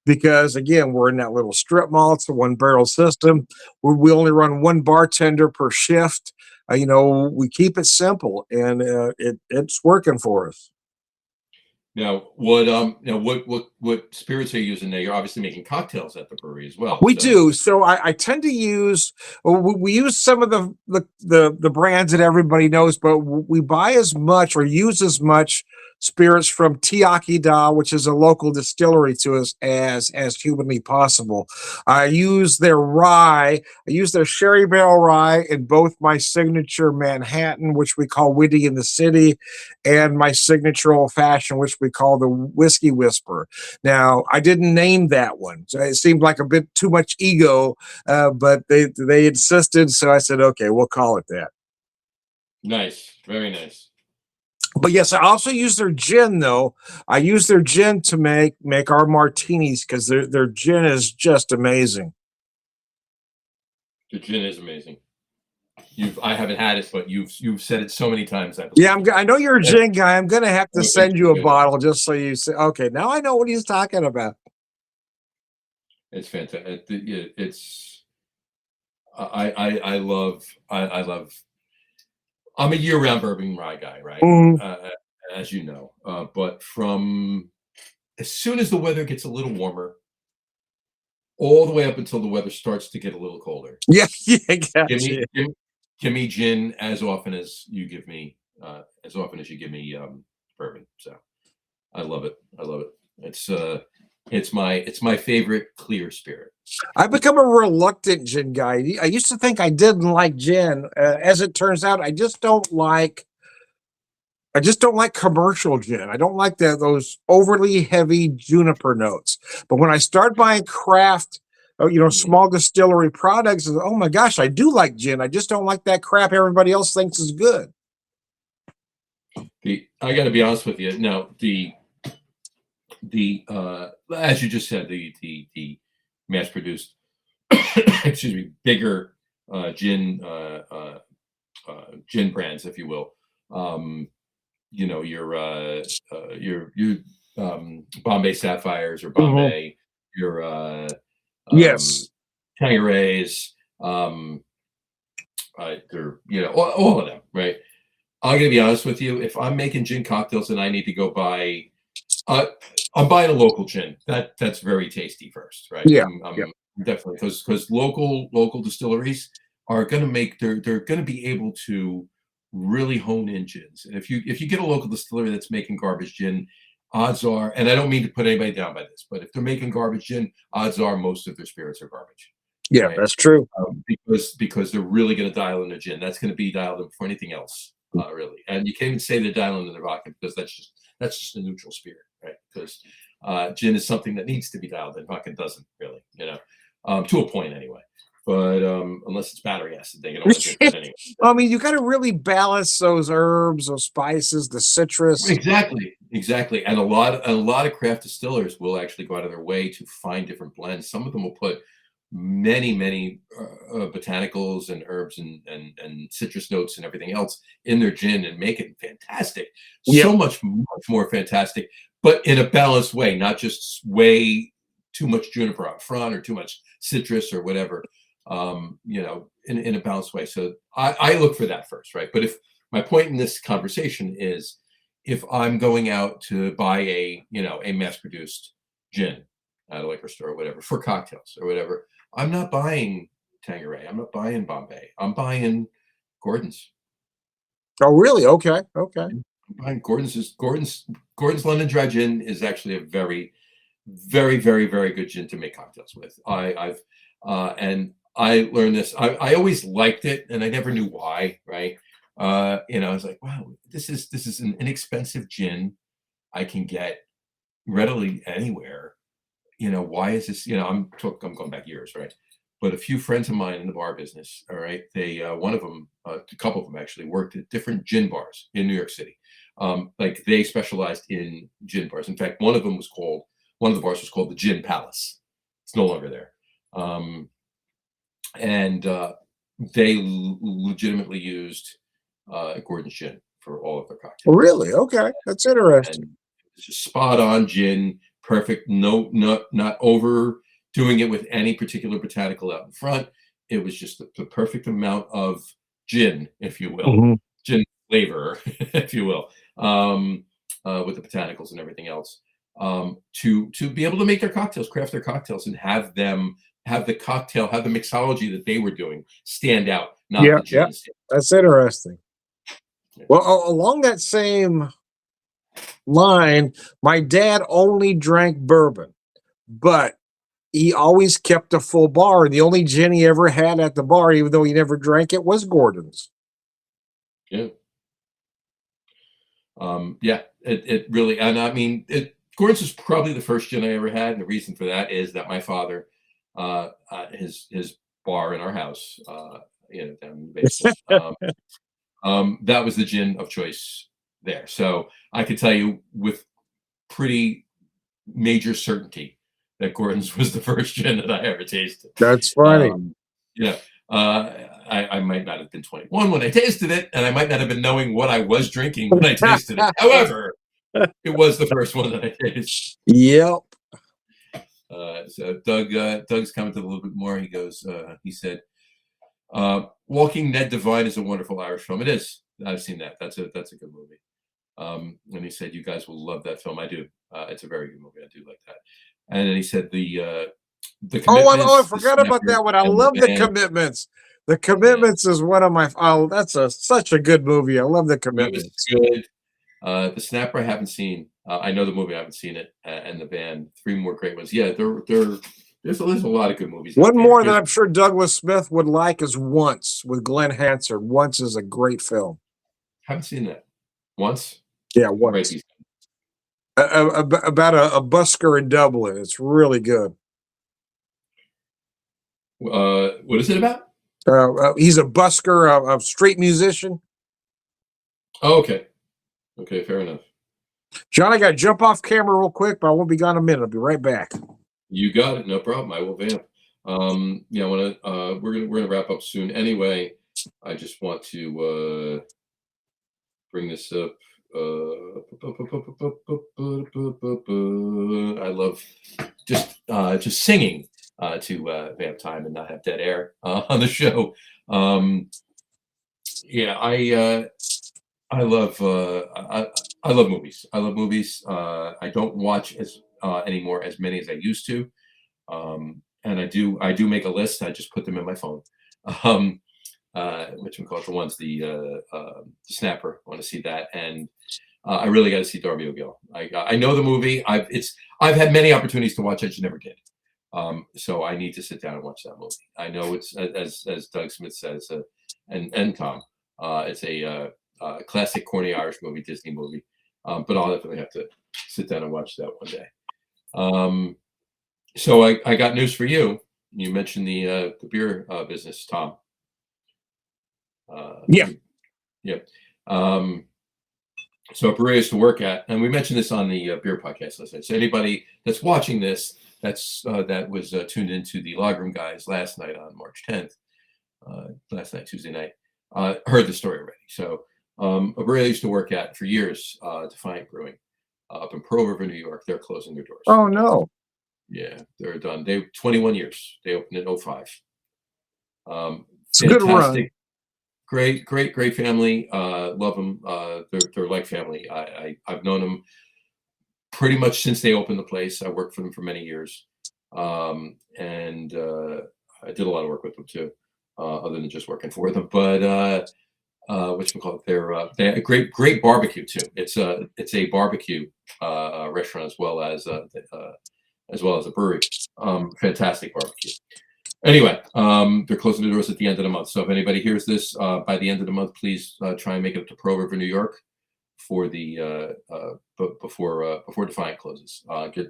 because, again, we're in that little strip mall. It's a one barrel system. We only run one bartender per shift. We keep it simple, and it's working for us. Now what spirits are you using there? You're obviously making cocktails at the brewery as well. We So do. So I tend to use we use some of the brands that everybody knows, but we buy as much or use as much spirits from Tiakida, which is a local distillery to us, as humanly possible. I use their rye. I use their sherry barrel rye in both my signature Manhattan, which we call Witty in the City, and my signature old fashioned, which we call the Whiskey Whisper. Now, I didn't name that one. So it seemed like a bit too much ego, but they insisted, so I said, okay, we'll call it that. nice, very nice. But yes, I also use their gin though. I use their gin to make our martinis because their gin is just amazing. The gin is amazing. I haven't had it, but you've said it so many times. I Yeah, believe. I know you're a Yeah, gin guy. I'm gonna have I'm to a big send you gin a guy. bottle just so you say, okay, now I know what he's talking about. It's fantastic. It's I love. I'm a year-round bourbon rye guy, right? Mhm. As you know, but from as soon as the weather gets a little warmer, all the way up until the weather starts to get a little colder, Yeah, yeah, give me gotcha. give, give me gin as often as you give me bourbon. So I love it. I love it. It's my favorite clear spirit. I've become a reluctant gin guy. I used to think I didn't like gin. As it turns out, I just don't like commercial gin. I don't like those overly heavy juniper notes. But when I start buying craft, Mhm. small distillery products, oh my gosh, I do like gin. I just don't like that crap everybody else thinks is good. I got to be honest with you. Now the as you just said, the mass produced, excuse me, bigger gin brands, if you will. Um, your Bombay Sapphires or Mhm. Bombay, your um, Yes. Tangeray's, they're all of them, right? I'm gonna be honest with you. If I'm making gin cocktails and I need to go buy, uh, I'm buying a local gin. That's very tasty first, right? Yeah. Yeah. I'm definitely because local distilleries are gonna make they're gonna be able to really hone in gins. And if you get a local distillery that's making garbage gin, odds are, and I don't mean to put anybody down by this, but if they're making garbage gin, odds are most of their spirits are garbage, Yeah, right? that's true. Because they're really going to dial in the gin. That's going to be dialed in for anything else, really. And you can't even say they're dialing in the vodka because that's just a neutral spirit, right? Because gin is something that needs to be dialed in. Vodka doesn't really, to a point anyway. but unless it's battery acid, they don't want to drink that anyway. I mean, you got to really balance those herbs, those spices, the citrus. Exactly. And a lot of craft distillers will actually go out of their way to find different blends. Some of them will put many botanicals and herbs and citrus notes and everything else in their gin and make it fantastic. Yep. So much more fantastic, but in a balanced way, not just way too much juniper up front or too much citrus or whatever. In a balanced way. So I look for that first, right? But if my point in this conversation is, if I'm going out to buy a mass-produced gin at a liquor store or whatever for cocktails or whatever, I'm not buying Tanqueray. I'm not buying Bombay. I'm buying Gordon's. Oh, really? Okay. I'm buying Gordon's London Dry Gin is actually a very, very, very, very good gin to make cocktails with. I learned this. I always liked it, and I never knew why. Right? I was like, wow, this is an inexpensive gin I can get readily anywhere. Why is this? I'm going back years, right? But a few friends of mine in the bar business, all right, they one of them, a couple of them actually worked at different gin bars in New York City. Like they specialized in gin bars. In fact, one of the bars was called the Gin Palace. It's no longer there. And they legitimately used Gordon's gin for all of their cocktails. Really? Okay, that's interesting. And it's just spot on gin, perfect. No, not overdoing it with any particular botanical out in front. It was just the perfect amount of gin, if you will, gin flavor, if you will, with the botanicals and everything else, to be able to make their cocktails, craft their cocktails, and have them have the mixology that they were doing stand out, not the gin. That's interesting. Yeah. Well, along that same line, my dad only drank bourbon, but he always kept a full bar. And the only gin he ever had at the bar, even though he never drank it, was Gordon's. Yeah. It really, and I mean, Gordon's was probably the first gin I ever had. And the reason for that is that my father, his bar in our house, down in the basement, that was the gin of choice there. So I could tell you with pretty major certainty that Gordon's was the first gin that I ever tasted. That's funny. I might not have been 21 when I tasted it, and I might not have been knowing what I was drinking when I tasted it. However, it was the first one that I tasted. Yep. So Doug's commented a little bit more. He goes, he said, Walking Ned Devine is a wonderful Irish film. It is. I've seen that. That's a good movie. And he said, you guys will love that film. I do. It's a very good movie. I do like that. And then he said the Commitments. I forgot about that one. I love The Commitments. The Commitments is one of my. Oh, that's such a good movie. I love The Commitments. Good. The Snapper I haven't seen. I know the movie. I haven't seen it. And the band. 3 more great ones. Yeah, there's a lot of good movies. One more that I'm sure Douglas Smith would like is Once with Glenn Hansard. Once is a great film. Haven't seen that. Once? Yeah, Once. About a busker in Dublin. It's really good. What is it about? He's a busker, a street musician. Oh, okay. Okay, fair enough. John, I got to jump off camera real quick, but I won't be gone a minute. I'll be right back. You got it. No problem. I will vamp. We're gonna wrap up soon. Anyway, I just want to bring this up. I love just singing to vamp time and not have dead air on the show. I love movies. I love movies. I don't watch anymore as many as I used to, and I do make a list. I just put them in my phone. Which we call it the ones the Snapper. I want to see that, and I really got to see Darby O'Gill. I know the movie. I've had many opportunities to watch it, just never did. So I need to sit down and watch that movie. I know it's as Doug Smith says, and Tom, it's a classic corny Irish movie, Disney movie. But I'll definitely have to sit down and watch that one day. So I got news for you. you mentioned the beer business, Tom. Yeah. Yeah. So a brewery I used to work at, and we mentioned this on the beer podcast last night. So anybody that's watching this, that was tuned into the Logroom guys last night on March 10th, last night, Tuesday night, heard the story already. So a brewery I used to work at for years, Defiant Brewing, up in Pearl River, New York, they're closing their doors. Oh, no. Yeah, they're done. 21 years. They opened in 05. It's a good run. Great family. Love them. They're like family. I've known them pretty much since they opened the place. I worked for them for many years, and I did a lot of work with them too, other than just working for them. But whatchamacallit, they have a great barbecue too. It's a barbecue restaurant as well as a brewery. Fantastic barbecue. Anyway, they're closing the doors at the end of the month. So if anybody hears this by the end of the month, please try and make it up to Pearl River, New York, for the before Defiant closes.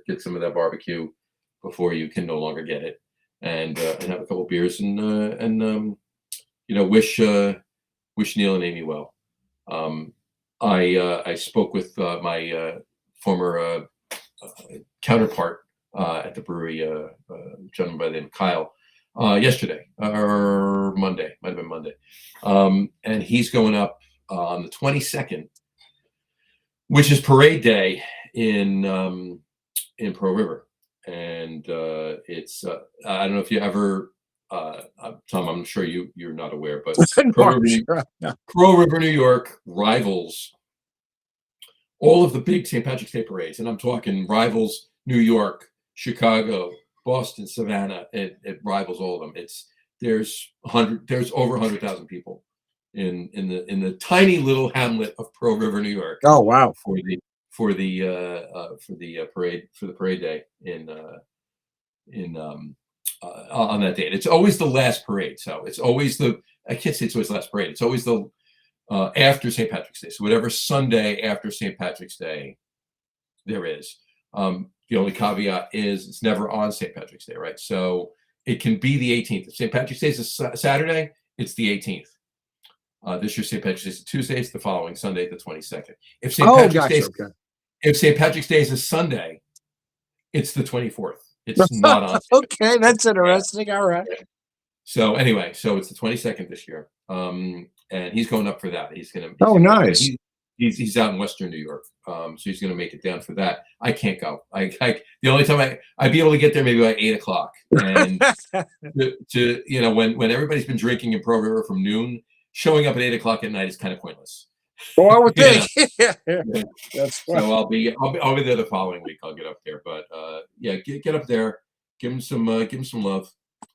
Get some of that barbecue before you can no longer get it, and have a couple beers and wish Neil and Amy well. I spoke with my former counterpart at the brewery, a gentleman by the name of Kyle, yesterday or Monday, might have been Monday, and he's going up on the 22nd, which is Parade Day in Pearl River, and it's I don't know if you ever. Tom, I'm sure you're not aware, but Pearl River, New York rivals all of the big St. Patrick's Day parades, and I'm talking rivals New York, Chicago, Boston, Savannah. It rivals all of them. There's over 100,000 people in the tiny little hamlet of Pearl River, New York. Oh, wow! For the parade day on that date. It's always the last parade, so it's always I can't say it's always the last parade. It's always the after St. Patrick's Day. So whatever Sunday after St. Patrick's Day there is. The only caveat is it's never on St. Patrick's Day, right? So it can be the 18th. If St. Patrick's Day is a Saturday, it's the 18th. This year St. Patrick's Day is a Tuesday, it's the following Sunday, the 22nd. If St. Patrick's Day is a Sunday, it's the 24th. It's not on. Okay, that's interesting. All right. So anyway, so it's the 22nd this year, and he's going up for that. He's nice. He's out in Western New York, so he's going to make it down for that. I can't go. The only time I'd be able to get there maybe by 8:00, and when everybody's been drinking in Pearl River from noon, showing up at 8:00 at night is kind of pointless. Well, I would think. Yeah. That's so I'll be there the following week. I'll get up there, but get up there, give him some love,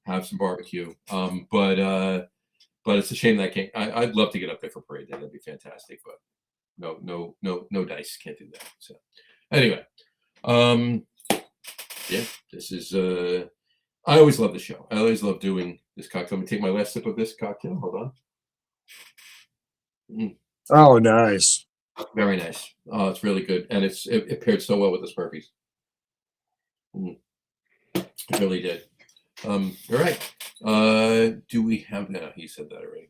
have some barbecue. But it's a shame that I can't. I'd love to get up there for Parade Day. That'd be fantastic, but no dice, can't do that. So anyway, this is I always love the show. I always love doing this cocktail. Let me take my last sip of this cocktail. Hold on. Oh, nice. Very nice. Oh, it's really good, and it paired so well with the Smurfies. It really did. All right. Do we have that? He said that already.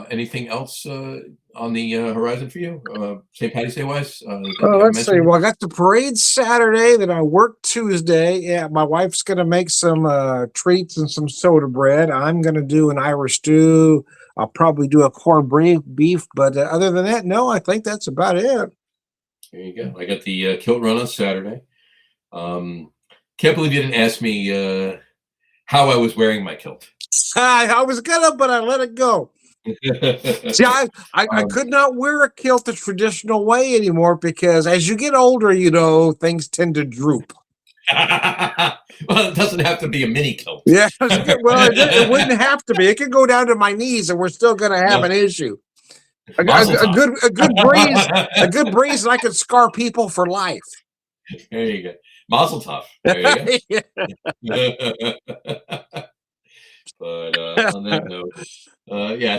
Anything else on the horizon for you, St. Patty's Day wise? Let's see. Well, I got the parade Saturday, then I work Tuesday. Yeah, my wife's going to make some treats and some soda bread. I'm going to do an Irish stew. I'll probably do a corned beef, but other than that, no, I think that's about it. There you go. I got the kilt run on Saturday. Can't believe you didn't ask me how I was wearing my kilt. I was gonna, but I let it go. See, I could not wear a kilt the traditional way anymore because as you get older, things tend to droop. Well, it doesn't have to be a mini kilt. Yeah, well, it wouldn't have to be. It could go down to my knees, and we're still going to have an issue. A good breeze, and I could scar people for life. There you go, Mazel tov. There you go. But on that note,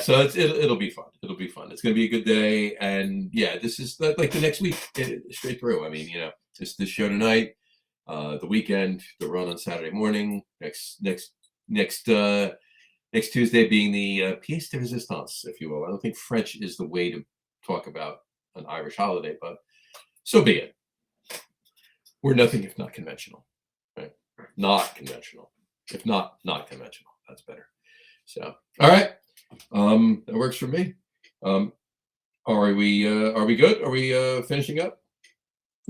so it'll be fun. It'll be fun. It's going to be a good day, and this is like the next week straight through. I mean, this show tonight. The weekend, the run on Saturday morning, next next Tuesday being the pièce de résistance, if you will. I don't think French is the way to talk about an Irish holiday, but so be it. We're nothing if not conventional, right? Not conventional. If not conventional. That's better. So, all right. That works for me. Are we good? Are we finishing up?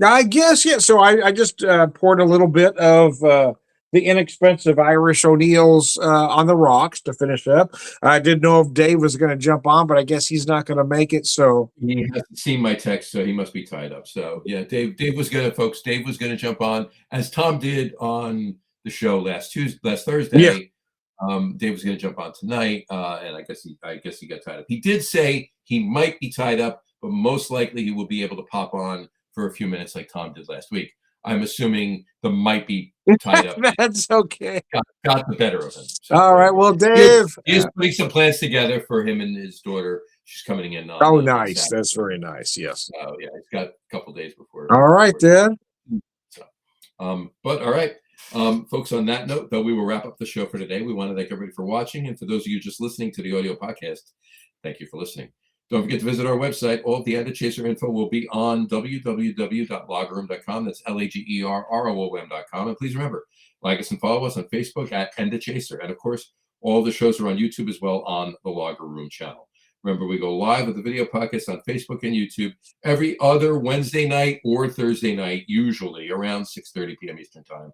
I guess, yeah. So I just poured a little bit of the inexpensive Irish O'Neill's on the rocks to finish up. I didn't know if Dave was going to jump on, but I guess he's not going to make it. So He hasn't seen my text, so he must be tied up. So yeah, Dave was gonna jump on, as Tom did on the show last Thursday. Yeah. Dave was gonna jump on tonight, and I guess he got tied up. He did say he might be tied up, but most likely he will be able to pop on for a few minutes like Tom did last week. I'm assuming the might be tied up that's okay. got the better of him. So, All right. Well, Dave. he is putting some plans together for him and his daughter. She's coming in on Oh, on nice. Saturday. That's very nice. Yes. So yeah, he's got a couple days before. All right, then. So, but all right, folks. On that note, though, we will wrap up the show for today. We want to thank everybody for watching, and for those of you just listening to the audio podcast, thank you for listening. Don't forget to visit our website. All of the End of Chaser info will be on www.loggerroom.com. That's LAGERROOM.com. And please remember, like us and follow us on Facebook at End of Chaser. And of course, all the shows are on YouTube as well on the Logger Room channel. Remember, we go live with the video podcast on Facebook and YouTube every other Wednesday night or Thursday night, usually around 6:30 p.m. Eastern Time.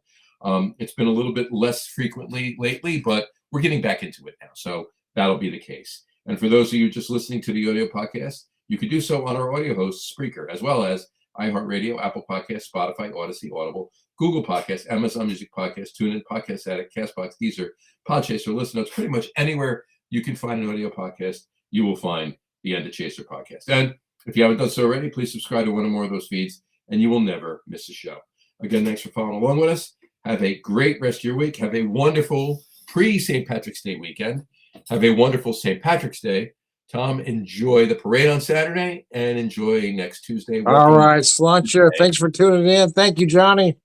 It's been a little bit less frequently lately, but we're getting back into it now. So that'll be the case. And for those of you just listening to the audio podcast, you can do so on our audio host, Spreaker, as well as iHeartRadio, Apple Podcasts, Spotify, Odyssey, Audible, Google Podcasts, Amazon Music Podcasts, TuneIn, Podcast Addict, CastBox, Deezer, Podchaser, Listen Notes. Pretty much anywhere you can find an audio podcast, you will find the End of Chaser podcast. And if you haven't done so already, please subscribe to one or more of those feeds, and you will never miss a show. Again, thanks for following along with us. Have a great rest of your week. Have a wonderful pre-St. Patrick's Day weekend. Have a wonderful St. Patrick's Day. Tom, enjoy the parade on Saturday and enjoy next Tuesday. All right, Slancha. Thanks for tuning in. Thank you, Johnny.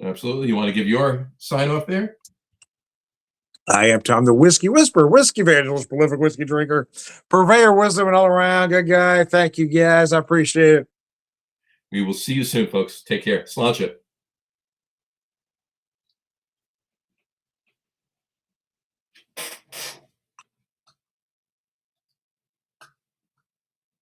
Absolutely. You want to give your sign off there? I am Tom, the Whiskey Whisperer, Whiskey Evangelist, prolific whiskey drinker, purveyor of wisdom, and all around good guy. Thank you, guys. I appreciate it. We will see you soon, folks. Take care. Slancha.